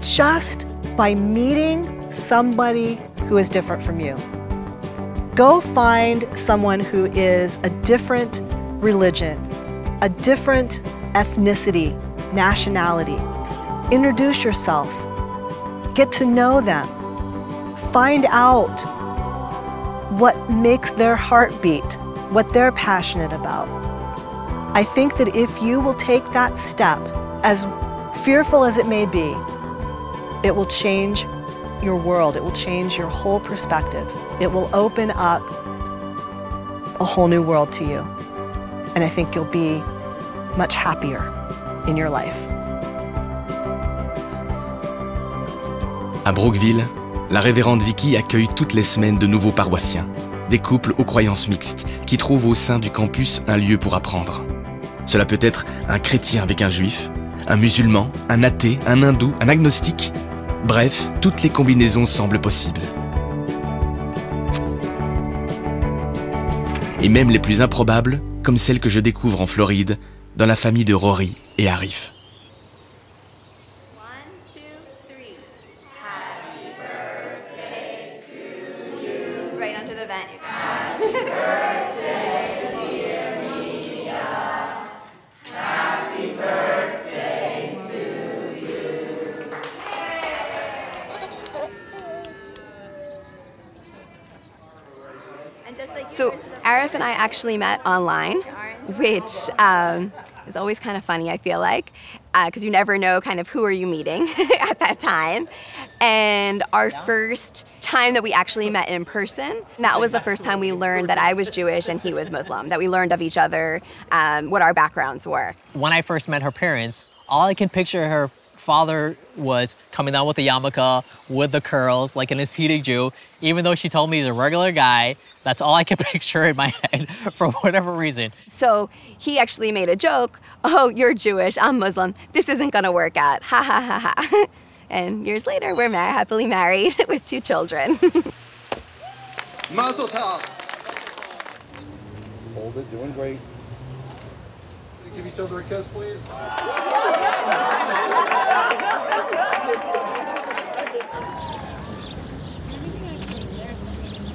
just by meeting somebody who is different from you. Go find someone who is a different religion, a different ethnicity, nationality. Introduce yourself. Get to know them. Find out what makes their heart beat, what they're passionate about. I think that if you will take that step, as fearful as it may be, it will change your world. It will change your whole perspective. It will open up a whole new world to you. And I think you'll be much happier in your life. À Brookville, la révérende Vicky accueille toutes les semaines de nouveaux paroissiens, des couples aux croyances mixtes qui trouvent au sein du campus un lieu pour apprendre. Cela peut être un chrétien avec un juif, un musulman, un athée, un hindou, un agnostique. Bref, toutes les combinaisons semblent possibles. Et même les plus improbables, comme celle que je découvre en Floride, dans la famille de Rory et Arif. So Arif and I actually met online, which is always kind of funny, I feel like, because you never know kind of who are you meeting at that time. And our first time that we actually met in person, that was the first time we learned that I was Jewish and he was Muslim, that we learned of each other, what our backgrounds were. When I first met her parents, all I can picture her father was coming down with the yarmulke, with the curls, like an Hasidic Jew. Even though she told me he's a regular guy, that's all I could picture in my head for whatever reason. So he actually made a joke, oh, you're Jewish, I'm Muslim, this isn't gonna work out, ha ha ha ha. And years later, we're happily married with 2 children. Mazel tov. Hold it, doing great. Give each other a kiss, please.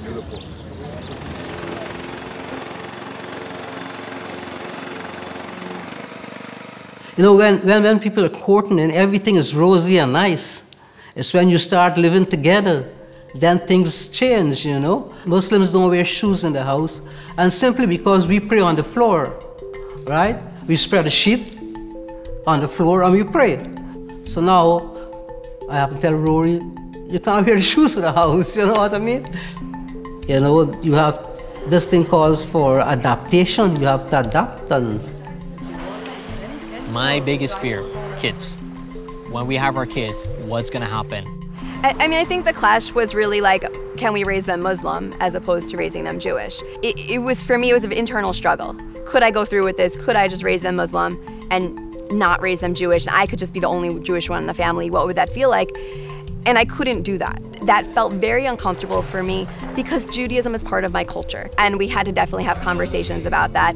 Beautiful. You know, when people are courting and everything is rosy and nice, it's when you start living together, then things change, you know. Muslims don't wear shoes in the house, and simply because we pray on the floor, right? We spread a sheet on the floor and we pray. So now, I have to tell Rory, you can't wear shoes in the house, you know what I mean? You know, you have, this thing calls for adaptation, you have to adapt. And my biggest fear, kids. When we have our kids, what's gonna happen? I mean, I think the clash was really like, can we raise them Muslim as opposed to raising them Jewish? It was, for me, it was an internal struggle. Could I go through with this? Could I just raise them Muslim and not raise them Jewish? And I could just be the only Jewish one in the family. What would that feel like? And I couldn't do that. That felt very uncomfortable for me because Judaism is part of my culture. And we had to definitely have conversations about that.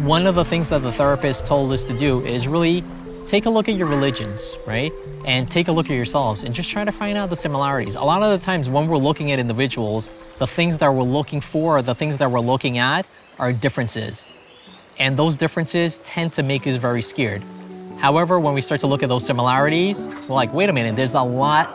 One of the things that the therapist told us to do is really take a look at your religions, right? And take a look at yourselves and just try to find out the similarities. A lot of the times when we're looking at individuals, the things that we're looking for, the things that we're looking at are differences. And those differences tend to make us very scared. However, when we start to look at those similarities, we're like, wait a minute,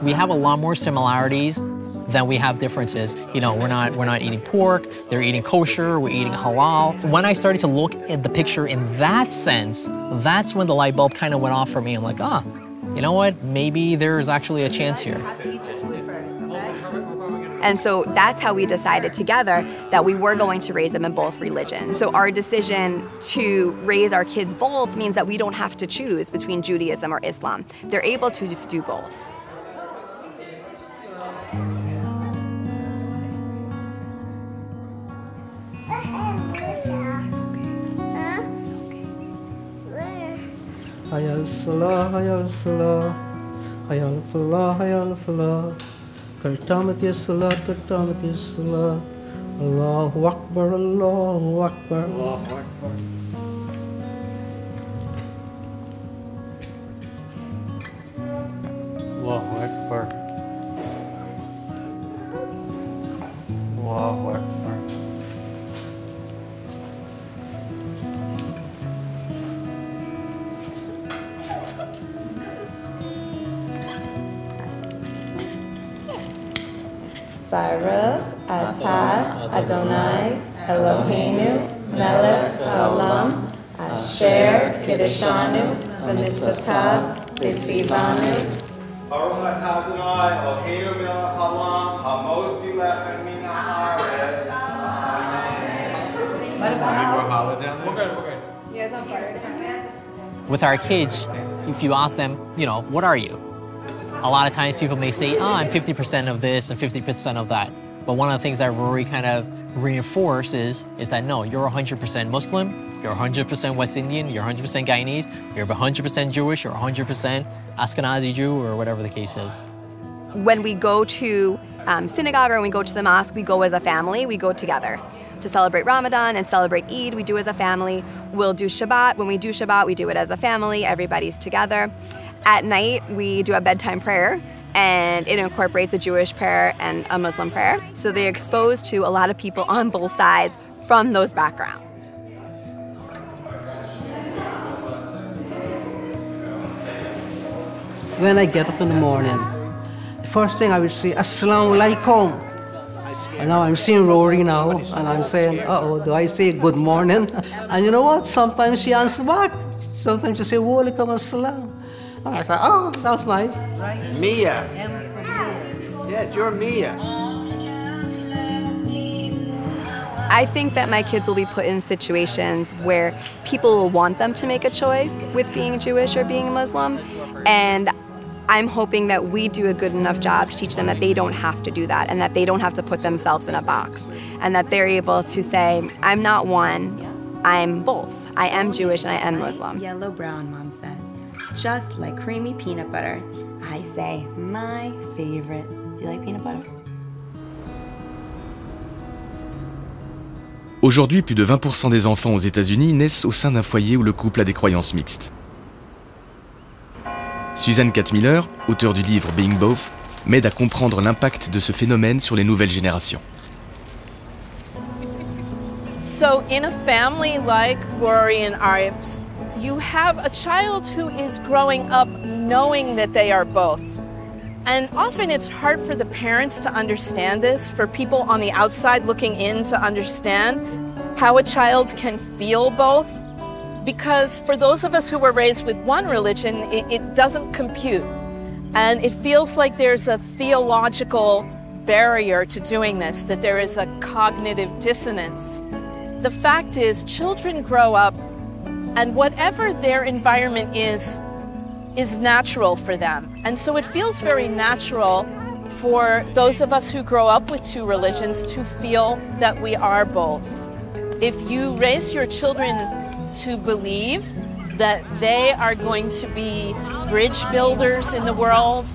we have a lot more similarities than we have differences. You know, we're not eating pork, they're eating kosher, we're eating halal. When I started to look at the picture in that sense, that's when the light bulb kind of went off for me. I'm like, you know what, maybe there's actually a chance here. And so that's how we decided together that we were going to raise them in both religions. So our decision to raise our kids both means that we don't have to choose between Judaism or Islam. They're able to do both. Hayya al-salah, hayya al-salah, hayya al-falah, hayya al-falah. Kartamat ya-salat, kartamat ya-salat. Allahu Akbar, Allahu Akbar. Allahu Akbar. Allahu Akbar. Allahu Akbar. Baruch atah Adonai Eloheinu melech haolam asher kiddushanu b'mitzvotav v'tzivanu. Baruch atah Adonai Eloheinu melech haolam hamotzi lechem min haaretz. Amen. With our kids, if you ask them, you know, what are you? A lot of times people may say, I'm 50% of this and 50% of that. But one of the things that Rory kind of reinforces is that no, you're 100% Muslim, you're 100% West Indian, you're 100% Guyanese, you're 100% Jewish, you're 100% Ashkenazi Jew, or whatever the case is. When we go to synagogue or when we go to the mosque, we go as a family, we go together. To celebrate Ramadan and celebrate Eid, we do as a family. We'll do Shabbat. When we do Shabbat, we do it as a family, everybody's together. At night, we do a bedtime prayer, and it incorporates a Jewish prayer and a Muslim prayer. So they're exposed to a lot of people on both sides from those backgrounds. When I get up in the morning, the first thing I would say, Assalamu alaikum. And now I'm seeing Rory now, and I'm saying, do I say good morning? And you know what? Sometimes she answers back. Sometimes she says, wa alaikum assalam. And I say, that's nice. Right. Mia. Yeah, you're Mia. I think that my kids will be put in situations where people will want them to make a choice with being Jewish or being Muslim. And I'm hoping that we do a good enough job to teach them that they don't have to do that and that they don't have to put themselves in a box. And that they're able to say, I'm not one, I'm both. I am Jewish and I am Muslim. Yellow brown, Mom says. Just like creamy peanut butter. I say, my favorite. Do you like peanut butter? Aujourd'hui, plus de 20% des enfants aux États-Unis naissent au sein d'un foyer où le couple a des croyances mixtes. Suzanne Katmiller, auteure du livre Being Both, m'aide à comprendre l'impact de ce phénomène sur les nouvelles générations. So in a family like Rory and Arif's, you have a child who is growing up knowing that they are both. And often it's hard for the parents to understand this, for people on the outside looking in to understand how a child can feel both. Because for those of us who were raised with one religion, it doesn't compute. And it feels like there's a theological barrier to doing this, that there is a cognitive dissonance. The fact is, children grow up, and whatever their environment is natural for them. And so it feels very natural for those of us who grow up with two religions to feel that we are both. If you raise your children to believe that they are going to be bridge builders in the world,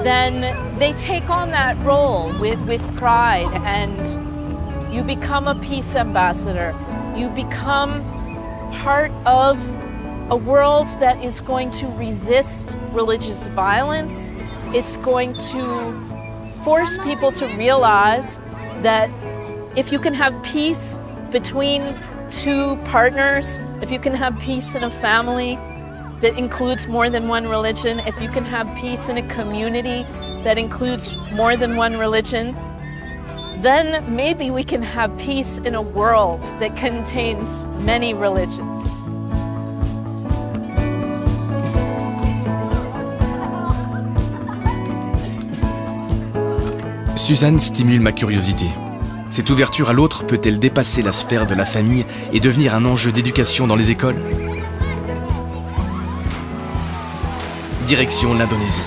then they take on that role with pride, and you become a peace ambassador. You become part of a world that is going to resist religious violence. It's going to force people to realize that if you can have peace between two partners, if you can have peace in a family that includes more than one religion, if you can have peace in a community that includes more than one religion, then maybe we can have peace in a world that contains many religions. Suzanne stimule ma curiosité. Cette ouverture à l'autre peut-elle dépasser la sphère de la famille et devenir un enjeu d'éducation dans les écoles? Direction l'Indonésie.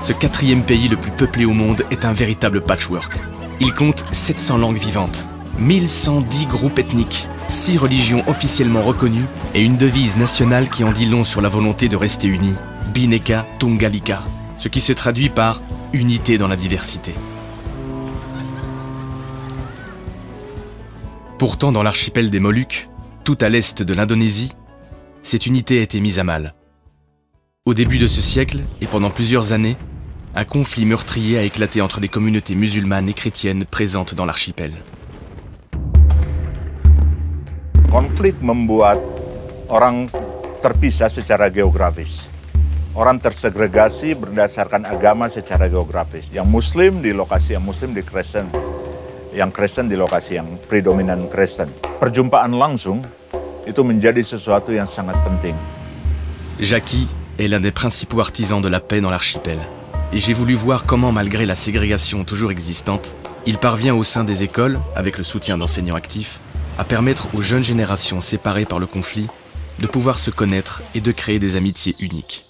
Ce 4e pays le plus peuplé au monde est un véritable patchwork. Il compte 700 langues vivantes, 1110 groupes ethniques, 6 religions officiellement reconnues et une devise nationale qui en dit long sur la volonté de rester unis, Bhinneka Tunggal Ika, ce qui se traduit par unité dans la diversité. Pourtant, dans l'archipel des Moluques, tout à l'est de l'Indonésie, cette unité a été mise à mal. Au début de ce siècle, et pendant plusieurs années, un conflit meurtrier a éclaté entre les communautés musulmanes et chrétiennes présentes dans l'archipel. Konflik membuat orang terpisah secara geografis. Orang tersegregasi berdasarkan agama secara geografis. Yang Muslim di lokasi yang Muslim di Kristen. Yang Kristen di lokasi yang predominan Kristen. Perjumpaan langsung itu menjadi sesuatu yang sangat penting. Jackie est l'un des principaux artisans de la paix dans l'archipel. Et j'ai voulu voir comment, malgré la ségrégation toujours existante, il parvient au sein des écoles, avec le soutien d'enseignants actifs, à permettre aux jeunes générations séparées par le conflit de pouvoir se connaître et de créer des amitiés uniques.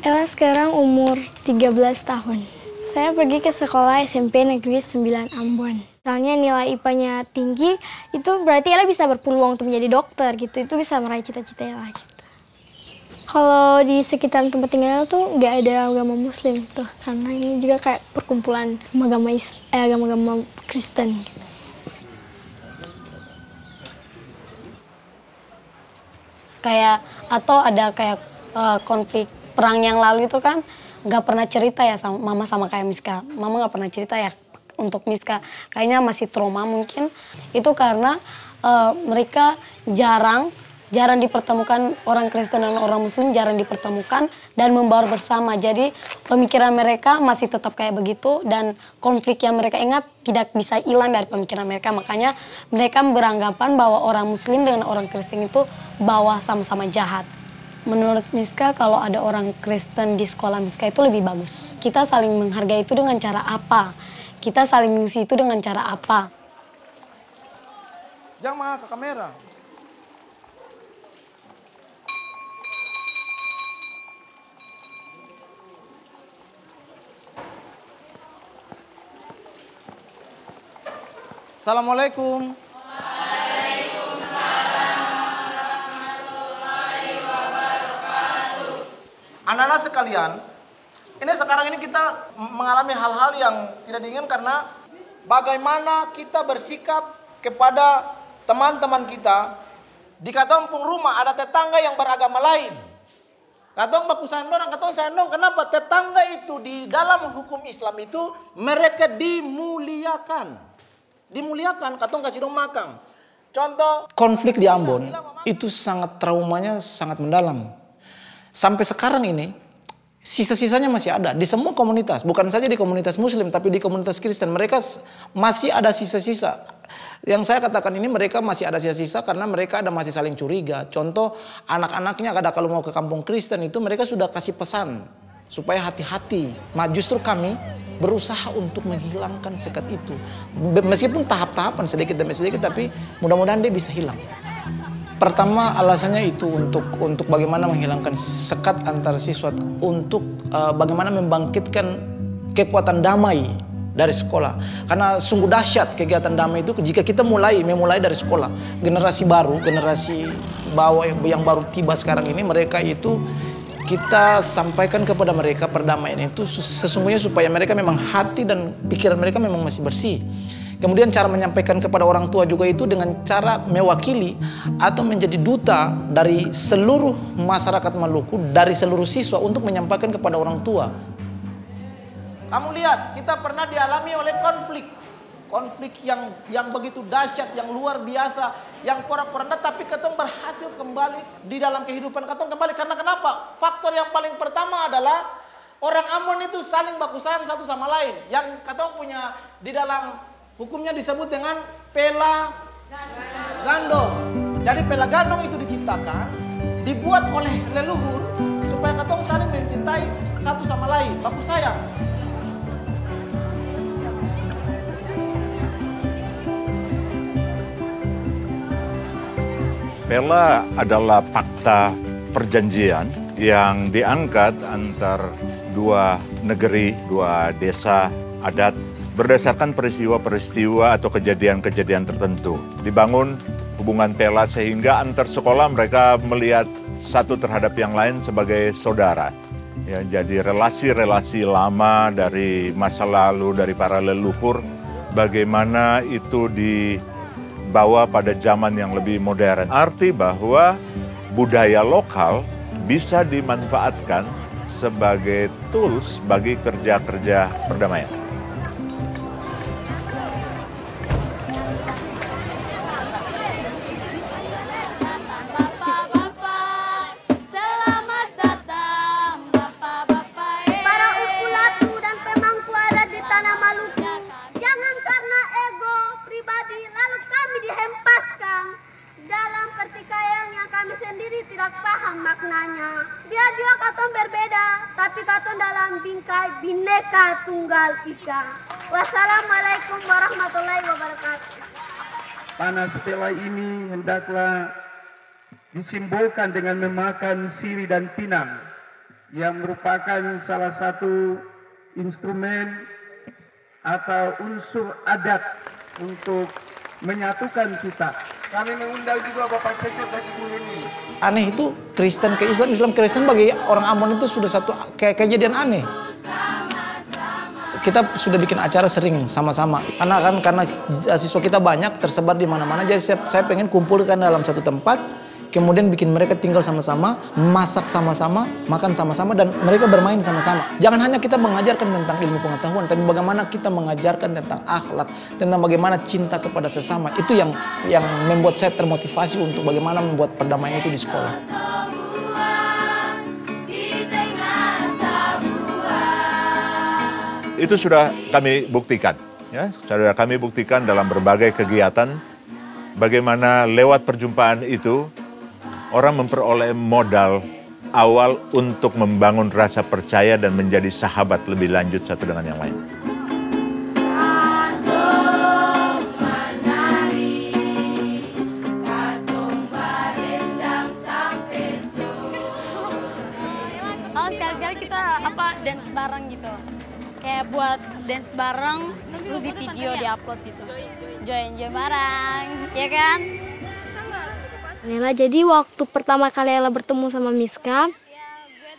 Ella sekarang umur 13 tahun. Saya pergi ke sekolah SMP Negeri 9 Ambon. Misalnya nilai IPA-nya tinggi, itu berarti Ella bisa berpeluang untuk menjadi dokter gitu. Itu bisa meraih cita-cita Ella gitu. Kalau di sekitar tempat tinggal Ella tuh nggak ada agama Muslim tuh, karena ini juga kayak perkumpulan agama-agama Kristen. Gitu. Kayak atau ada kayak konflik perang yang lalu itu kan nggak pernah cerita ya sama mama sama kayak Miska. Mama nggak pernah cerita ya untuk Miska. Kayaknya masih trauma mungkin. Itu karena mereka jarang dipertemukan, orang Kristen dan orang Muslim jarang dipertemukan dan membaur bersama. Jadi pemikiran mereka masih tetap kayak begitu dan konflik yang mereka ingat tidak bisa hilang dari pemikiran mereka. Makanya mereka beranggapan bahwa orang Muslim dengan orang Kristen itu bahwa sama-sama jahat. Menurut Miska, kalau ada orang Kristen di sekolah Miska itu lebih bagus. Kita saling menghargai itu dengan cara apa? Kita saling mengisi itu dengan cara apa? Jangan ke kamera. Assalamualaikum. Anak-anak sekalian, ini sekarang ini kita mengalami hal-hal yang tidak diinginkan karena bagaimana kita bersikap kepada teman-teman kita. Di kampung rumah ada tetangga yang beragama lain. Katong baku sandong, katong sandong. Kenapa? Tetangga itu di dalam hukum Islam itu mereka dimuliakan. Dimuliakan, katong kasih dong makan. Contoh, konflik di Ambon itu sangat traumanya sangat mendalam. Sampai sekarang ini, sisa-sisanya masih ada di semua komunitas. Bukan saja di komunitas Muslim, tapi di komunitas Kristen. Mereka masih ada sisa-sisa. Yang saya katakan ini mereka masih ada sisa-sisa karena mereka ada masih saling curiga. Contoh, anak-anaknya kalau mau ke kampung Kristen itu mereka sudah kasih pesan. Supaya hati-hati. Justru kami berusaha untuk menghilangkan sekat itu. Meskipun tahap-tahapan sedikit demi sedikit, tapi mudah-mudahan dia bisa hilang. Pertama alasannya itu untuk bagaimana menghilangkan sekat antar siswa, untuk bagaimana membangkitkan kekuatan damai dari sekolah. Karena sungguh dahsyat kegiatan damai itu jika kita memulai dari sekolah. Generasi baru, generasi yang baru tiba sekarang ini, mereka itu kita sampaikan kepada mereka perdamaian itu sesungguhnya supaya mereka memang hati dan pikiran mereka memang masih bersih. Kemudian cara menyampaikan kepada orang tua juga itu dengan cara mewakili atau menjadi duta dari seluruh masyarakat Maluku, dari seluruh siswa untuk menyampaikan kepada orang tua. Kamu lihat, kita pernah dialami oleh konflik yang begitu dahsyat, yang luar biasa, yang porak-poranda, tapi katong berhasil kembali di dalam kehidupan katong kembali. Karena kenapa? Faktor yang paling pertama adalah orang Ambon itu saling baku sayang satu sama lain. Yang katong punya di dalam hukumnya disebut dengan pela gandong. Jadi pela gandong itu diciptakan, dibuat oleh leluhur supaya katong saling mencintai satu sama lain, baku sayang. Pela adalah fakta perjanjian yang diangkat antar dua negeri, dua desa adat berdasarkan peristiwa-peristiwa atau kejadian-kejadian tertentu. Dibangun hubungan pela sehingga antar sekolah mereka melihat satu terhadap yang lain sebagai saudara. Ya, jadi relasi-relasi lama dari masa lalu, dari para leluhur, bagaimana itu dibawa pada zaman yang lebih modern. Arti bahwa budaya lokal bisa dimanfaatkan sebagai tools bagi kerja-kerja perdamaian. Bhinneka Tunggal Ika. Wassalamualaikum warahmatullahi wabarakatuh. Panas pela ini hendaklah disimbolkan dengan memakan siri dan pinang yang merupakan salah satu instrumen atau unsur adat untuk menyatukan kita. Kami mengundang juga Bapak Cecep dan Ibu Heni. Aneh itu Kristen ke Islam, Islam ke Kristen bagi orang Ambon itu sudah satu kejadian aneh. Kita sudah bikin acara sering sama-sama. Karena siswa kita banyak tersebar di mana-mana, jadi saya pengen kumpulkan dalam satu tempat, kemudian bikin mereka tinggal sama-sama, masak sama-sama, makan sama-sama, dan mereka bermain sama-sama. Jangan hanya kita mengajarkan tentang ilmu pengetahuan, tapi bagaimana kita mengajarkan tentang akhlak, tentang bagaimana cinta kepada sesama. Itu yang membuat saya termotivasi untuk bagaimana membuat perdamaian itu di sekolah. Itu sudah kami buktikan, ya, sudah kami buktikan dalam berbagai kegiatan. Bagaimana lewat perjumpaan itu orang memperoleh modal awal untuk membangun rasa percaya dan menjadi sahabat lebih lanjut satu dengan yang lain. Oh, sekali-sekali kita dance bareng gitu. Kayak buat dance bareng, terus di video di-upload gitu. Join bareng, ya kan? Lela, jadi waktu pertama kali Lela bertemu sama Miska,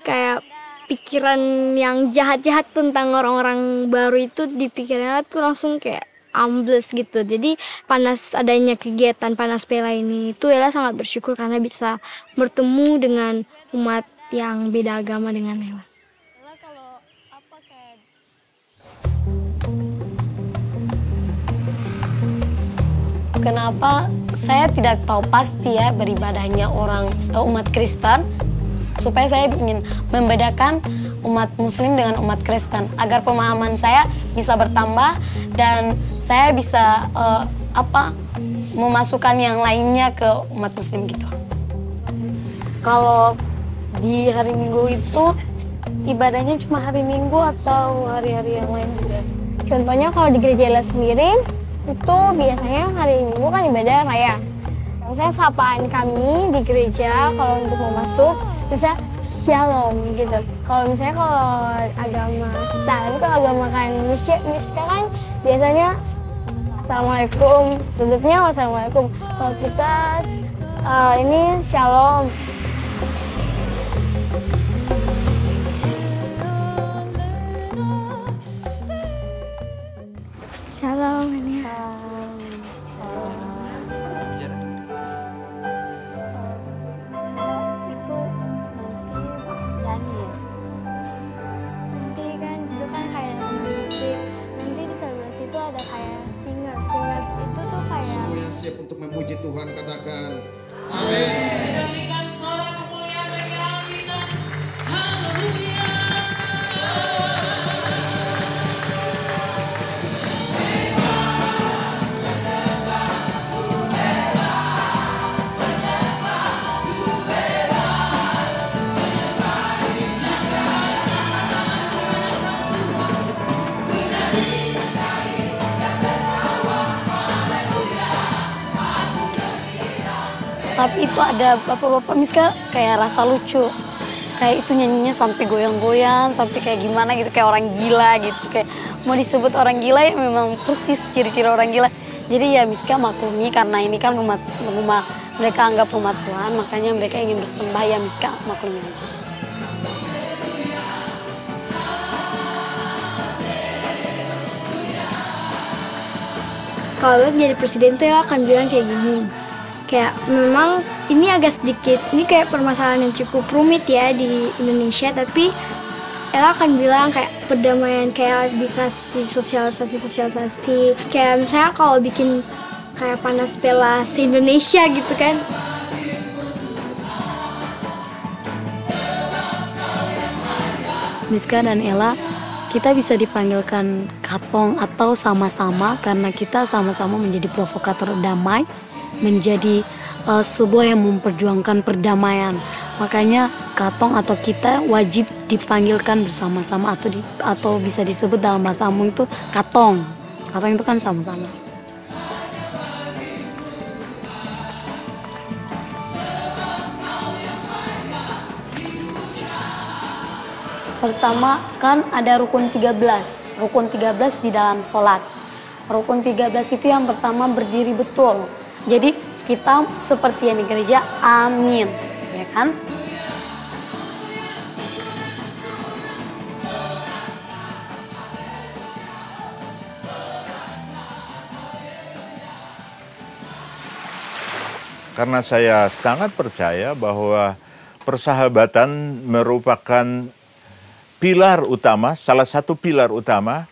kayak pikiran yang jahat-jahat tentang orang-orang baru itu di pikirannya tuh langsung kayak ambles gitu. Jadi panas adanya kegiatan Panas Pela ini itu Lela sangat bersyukur karena bisa bertemu dengan umat yang beda agama dengan Lela. Kenapa saya tidak tahu pasti ya beribadahnya umat Kristen, supaya saya ingin membedakan umat Muslim dengan umat Kristen agar pemahaman saya bisa bertambah dan saya bisa memasukkan yang lainnya ke umat Muslim gitu. Kalau di hari Minggu itu ibadahnya cuma hari Minggu atau hari-hari yang lain juga? Contohnya kalau di gereja Lela sendiri itu biasanya hari Minggu kan ibadah raya. Misalnya sapaan kami di gereja kalau untuk mau masuk bisa shalom gitu. Kalau misalnya kalau agama kita, tapi kalau agama kan Miska kan biasanya assalamualaikum, tutupnya wassalamualaikum. Kalau kita ini shalom. siap untuk memuji Tuhan, katakan amin. Kita berikan suara kemuliaan bagi Allah kita. Haleluya. Tapi itu ada bapak-bapak Miska kayak rasa lucu. Kayak itu nyanyinya sampai goyang-goyang, sampai kayak gimana gitu, kayak orang gila gitu. Kayak mau disebut orang gila ya memang persis ciri-ciri orang gila. Jadi ya Miska maklumi karena ini kan rumah mereka anggap rumah Tuhan, makanya mereka ingin bersembah, ya Miska maklumi aja. Kalau jadi presiden tuh ya akan bilang kayak gini. Kayak memang ini agak sedikit, ini kayak permasalahan yang cukup rumit ya di Indonesia, tapi Ella akan bilang kayak perdamaian, kayak dikasih sosialisasi. Kayak misalnya kalau bikin kayak panas pela se-Indonesia gitu kan. Miska dan Ella, kita bisa dipanggilkan Katong atau sama-sama karena kita sama-sama menjadi provokator damai, menjadi sebuah yang memperjuangkan perdamaian. Makanya Katong atau kita wajib dipanggilkan bersama-sama atau bisa disebut dalam bahasa Ambon itu Katong. Katong itu kan sama-sama. Pertama kan ada rukun 13. Rukun 13 di dalam sholat. Rukun 13 itu yang pertama berdiri betul. Jadi kita seperti yang di gereja, amin, ya kan? Karena saya sangat percaya bahwa persahabatan merupakan pilar utama, salah satu pilar utama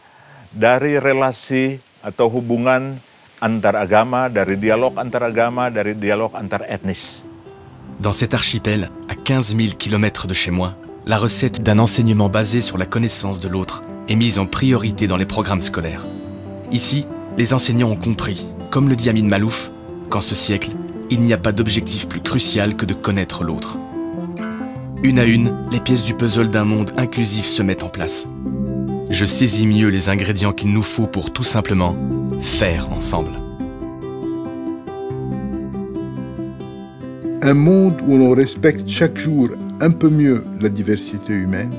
dari relasi atau hubungan antar agama, dari dialog antar agama, dari dialog antar etnis. Dans cet archipel, à 15 000 km de chez moi, la recette d'un enseignement basé sur la connaissance de l'autre est mise en priorité dans les programmes scolaires. Ici, les enseignants ont compris, comme le dit Amin Malouf, qu'en ce siècle, il n'y a pas d'objectif plus crucial que de connaître l'autre. Une à une, les pièces du puzzle d'un monde inclusif se mettent en place. Je saisis mieux les ingrédients qu'il nous faut pour tout simplement faire ensemble. Un monde où l'on respecte chaque jour un peu mieux la diversité humaine,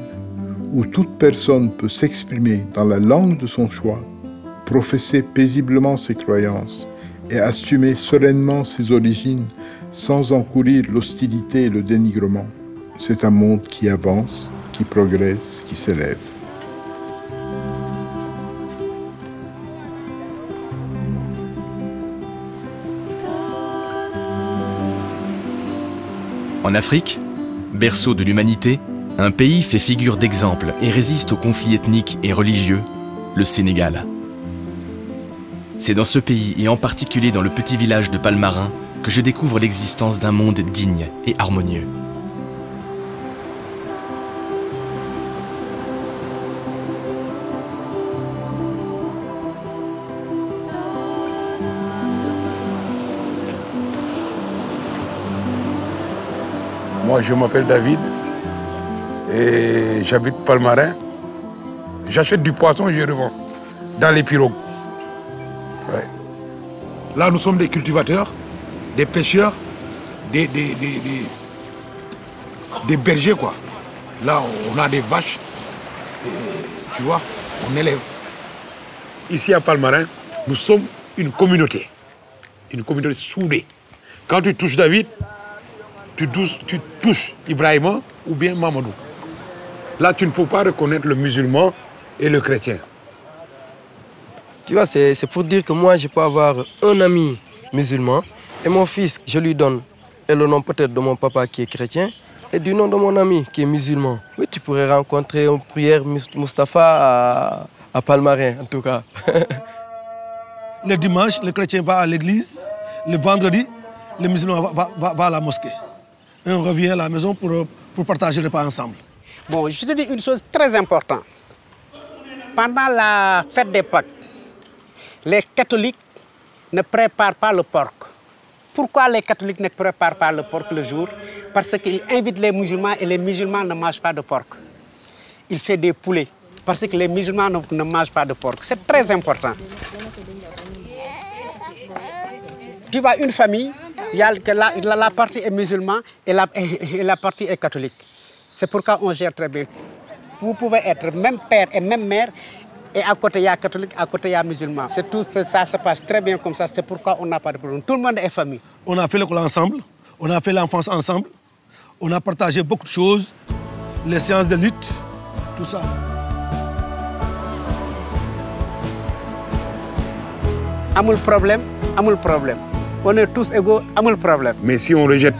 où toute personne peut s'exprimer dans la langue de son choix, professer paisiblement ses croyances et assumer sereinement ses origines sans encourir l'hostilité et le dénigrement. C'est un monde qui avance, qui progresse, qui s'élève. En Afrique, berceau de l'humanité, un pays fait figure d'exemple et résiste aux conflits ethniques et religieux, le Sénégal. C'est dans ce pays, et en particulier dans le petit village de Palmarin, que je découvre l'existence d'un monde digne et harmonieux. Moi, je m'appelle David et j'habite Palmarin. J'achète du poisson et je revends dans les pirogues. Ouais. Là, nous sommes des cultivateurs, des pêcheurs, des bergers, quoi. Là, on a des vaches, et, tu vois, on élève. Ici à Palmarin, nous sommes une communauté soudée. Quand tu touches David, tu touches Ibrahima ou bien Mamadou. Là, tu ne peux pas reconnaître le musulman et le chrétien. Tu vois, c'est pour dire que moi, je peux avoir un ami musulman et mon fils, je lui donne et le nom peut-être de mon papa qui est chrétien et du nom de mon ami qui est musulman. Oui, tu pourrais rencontrer un prière Mustapha à Palmarin, en tout cas. Le dimanche, le chrétien va à l'église. le vendredi, les musulmans vont à la mosquée. Et on revient à la maison pour partager le repas ensemble. Bon, je te dis une chose très importante. Pendant la fête des Pâques, les catholiques ne préparent pas le porc. Pourquoi les catholiques ne préparent pas le porc le jour? Parce qu'ils invitent les musulmans et les musulmans ne mangent pas de porc. Ils font des poulets parce que les musulmans ne mangent pas de porc. C'est très important. Tu vois une famille, il y a la partie est musulmane et la partie est catholique. C'est pourquoi on gère très bien. Vous pouvez être même père et même mère, et à côté il y a catholique, à côté il y a musulman. C'est tout, ça se passe très bien comme ça, c'est pourquoi on n'a pas de problème. Tout le monde est famille. On a fait l'école ensemble, on a fait l'enfance ensemble, on a partagé beaucoup de choses, les séances de lutte, tout ça. Amul problème, amul problème. On est tous égaux, amul problème. Mais si on rejette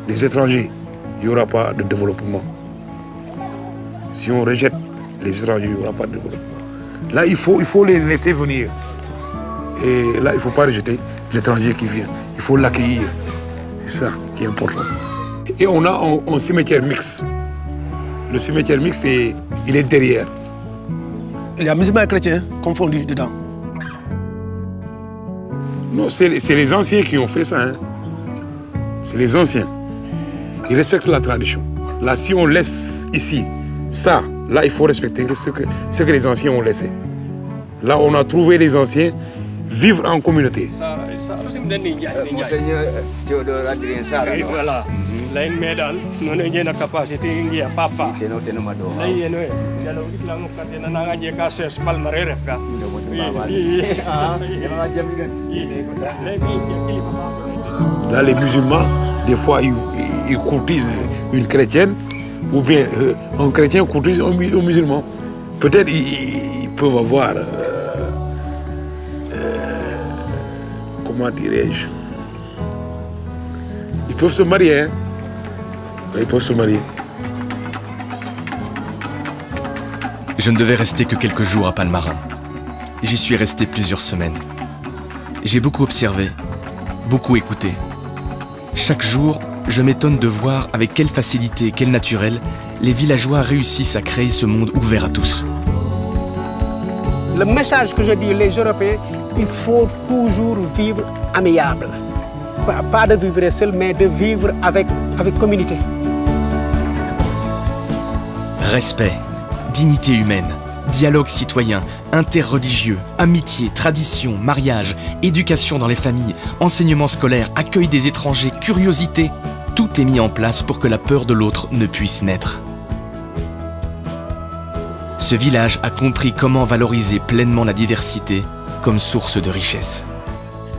les étrangers, il n'y aura pas de développement. Si on rejette les étrangers, il n'y aura pas de développement. Là, il faut les laisser venir. Et là, il ne faut pas rejeter l'étranger qui vient. Il faut l'accueillir. C'est ça qui est important. Et on a un cimetière mixte. Le cimetière mixte, il est derrière. Il y a musulmans et chrétiens confondus dedans. Non, c'est les anciens qui ont fait ça. Hein. C'est les anciens. Ils respectent la tradition. Là, si on laisse ici, ça, là, il faut respecter ce que les anciens ont laissé. Là, on a trouvé les anciens vivre en communauté. Monseigneur Théodore Adrien Sarr. Voilà. Lain Medan, nous avons une capacité de papa. Là, les musulmans, des fois, ils courtisent une chrétienne, ou bien un chrétien courtise un musulman. Peut-être ils peuvent avoir, comment dirais-je, ils peuvent se marier. Hein? Ils peuvent se marier. Je ne devais rester que quelques jours à Palmarin. J'y suis resté plusieurs semaines. J'ai beaucoup observé, beaucoup écouté. Chaque jour, je m'étonne de voir avec quelle facilité, quel naturel, les villageois réussissent à créer ce monde ouvert à tous. Le message que je dis aux Européens, il faut toujours vivre amiable. Pas de vivre seul, mais de vivre avec communauté. Respect, dignité humaine, dialogue citoyen, interreligieux, amitié, tradition, mariage, éducation dans les familles, enseignement scolaire, accueil des étrangers, curiosité, tout est mis en place pour que la peur de l'autre ne puisse naître. Ce village a compris comment valoriser pleinement la diversité comme source de richesse.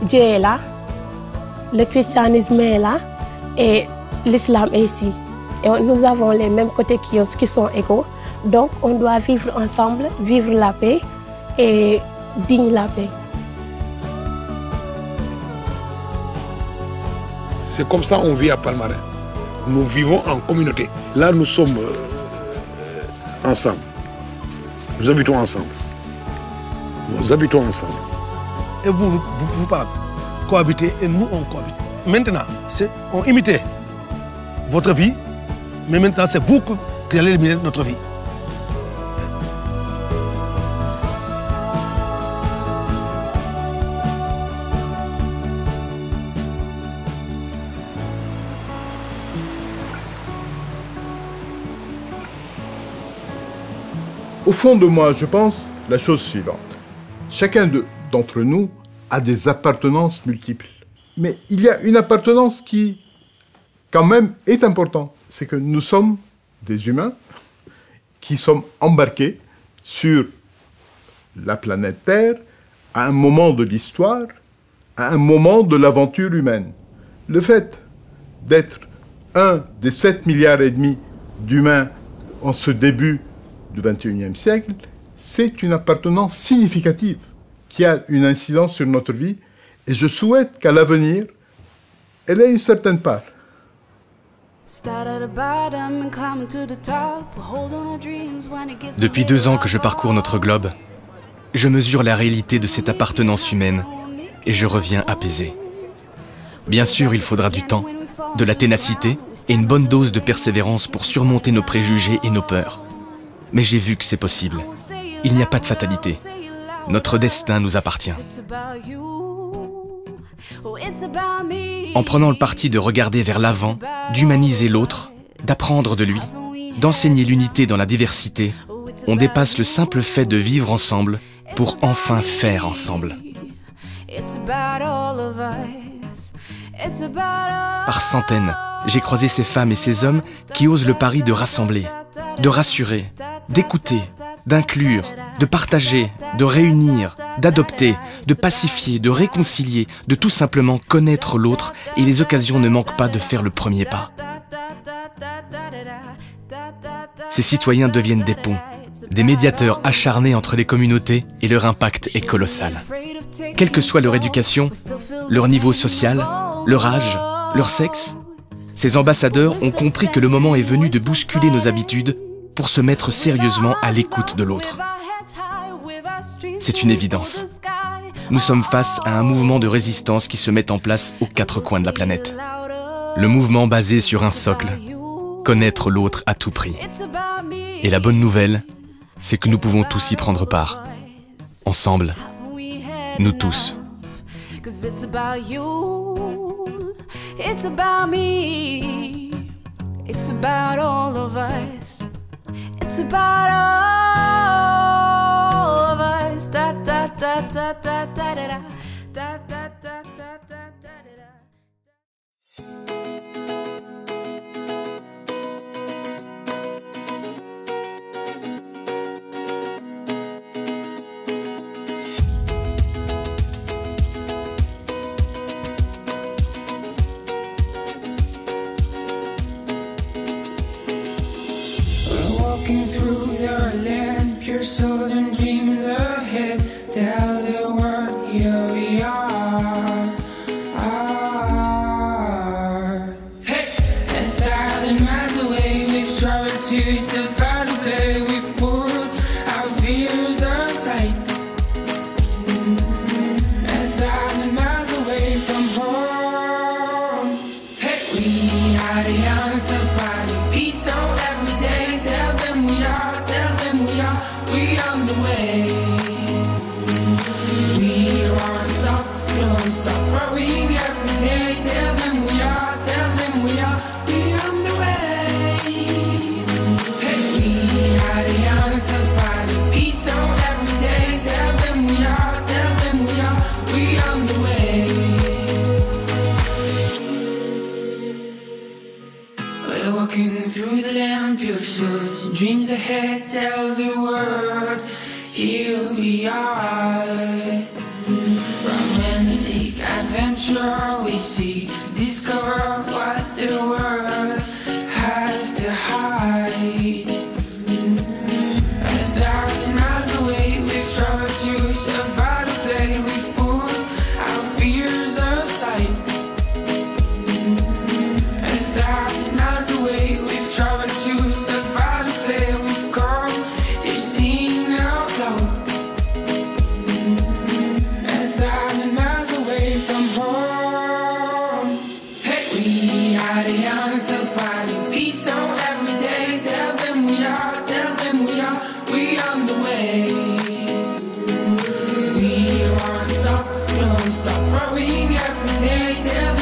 Dieu est là, le christianisme est là et l'islam est ici. Et nous avons les mêmes côtés qui sont égaux. Donc on doit vivre ensemble, vivre la paix et digne la paix. C'est comme ça qu'on vit à Palmarin. Nous vivons en communauté. Là, nous sommes ensemble. Nous habitons ensemble. Nous habitons ensemble. Et vous ne pouvez pas cohabiter et nous, on cohabite. Maintenant, on imite votre vie, mais maintenant, c'est vous qui allez imiter notre vie. Au fond de moi, je pense la chose suivante. Chacun d'entre nous a des appartenances multiples. Mais il y a une appartenance qui, quand même, est importante. C'est que nous sommes des humains qui sommes embarqués sur la planète Terre à un moment de l'histoire, à un moment de l'aventure humaine. Le fait d'être un des 7,5 milliards d'humains en ce début du XXIe siècle, c'est une appartenance significative qui a une incidence sur notre vie et je souhaite qu'à l'avenir, elle ait une certaine part. Depuis 2 ans que je parcours notre globe, je mesure la réalité de cette appartenance humaine et je reviens apaisé. Bien sûr, il faudra du temps, de la ténacité et une bonne dose de persévérance pour surmonter nos préjugés et nos peurs. Mais j'ai vu que c'est possible. Il n'y a pas de fatalité. Notre destin nous appartient. En prenant le parti de regarder vers l'avant, d'humaniser l'autre, d'apprendre de lui, d'enseigner l'unité dans la diversité, on dépasse le simple fait de vivre ensemble pour enfin faire ensemble. Par centaines, j'ai croisé ces femmes et ces hommes qui osent le pari de rassembler, de rassurer, d'écouter, d'inclure, de partager, de réunir, d'adopter, de pacifier, de réconcilier, de tout simplement connaître l'autre, et les occasions ne manquent pas de faire le premier pas. Ces citoyens deviennent des ponts, des médiateurs acharnés entre les communautés, et leur impact est colossal. Quelle que soit leur éducation, leur niveau social, leur âge, leur sexe, ces ambassadeurs ont compris que le moment est venu de bousculer nos habitudes pour se mettre sérieusement à l'écoute de l'autre. C'est une évidence. Nous sommes face à un mouvement de résistance qui se met en place aux quatre coins de la planète. Le mouvement basé sur un socle, connaître l'autre à tout prix. Et la bonne nouvelle, c'est que nous pouvons tous y prendre part. Ensemble, nous tous. It's about me. It's about all of us. It's about all of us. Da da da da da da da da da da da da da. Walking through their land, pure souls and dreams ahead. Tell the world, here we are. Hey! 1,000 miles away, we've traveled to survive to play. We've put our fears aside. 1,000 miles away from home. Hey! We are the answers by the peace on every day. Tell them we are on the way. We won't stop, don't stop growing every day. Tell them we are on the way. Hey, we are the answers by the peace on every day. Tell them we are on the way. We're walking through the land, pure souls, dreams ahead, tell the world, here we are. Romantic adventure, we seek, discover what the world has to hide. 1,000 miles away, we've traveled to survive to play. We've put our fears aside. 1,000 miles away, we've traveled to survive to play. We've come to sing out loud. 1,000 miles away from home. Hey, we are the answers by the peace on every day. Tell them we are on the way. We won't stop, don't stop growing every day. Tell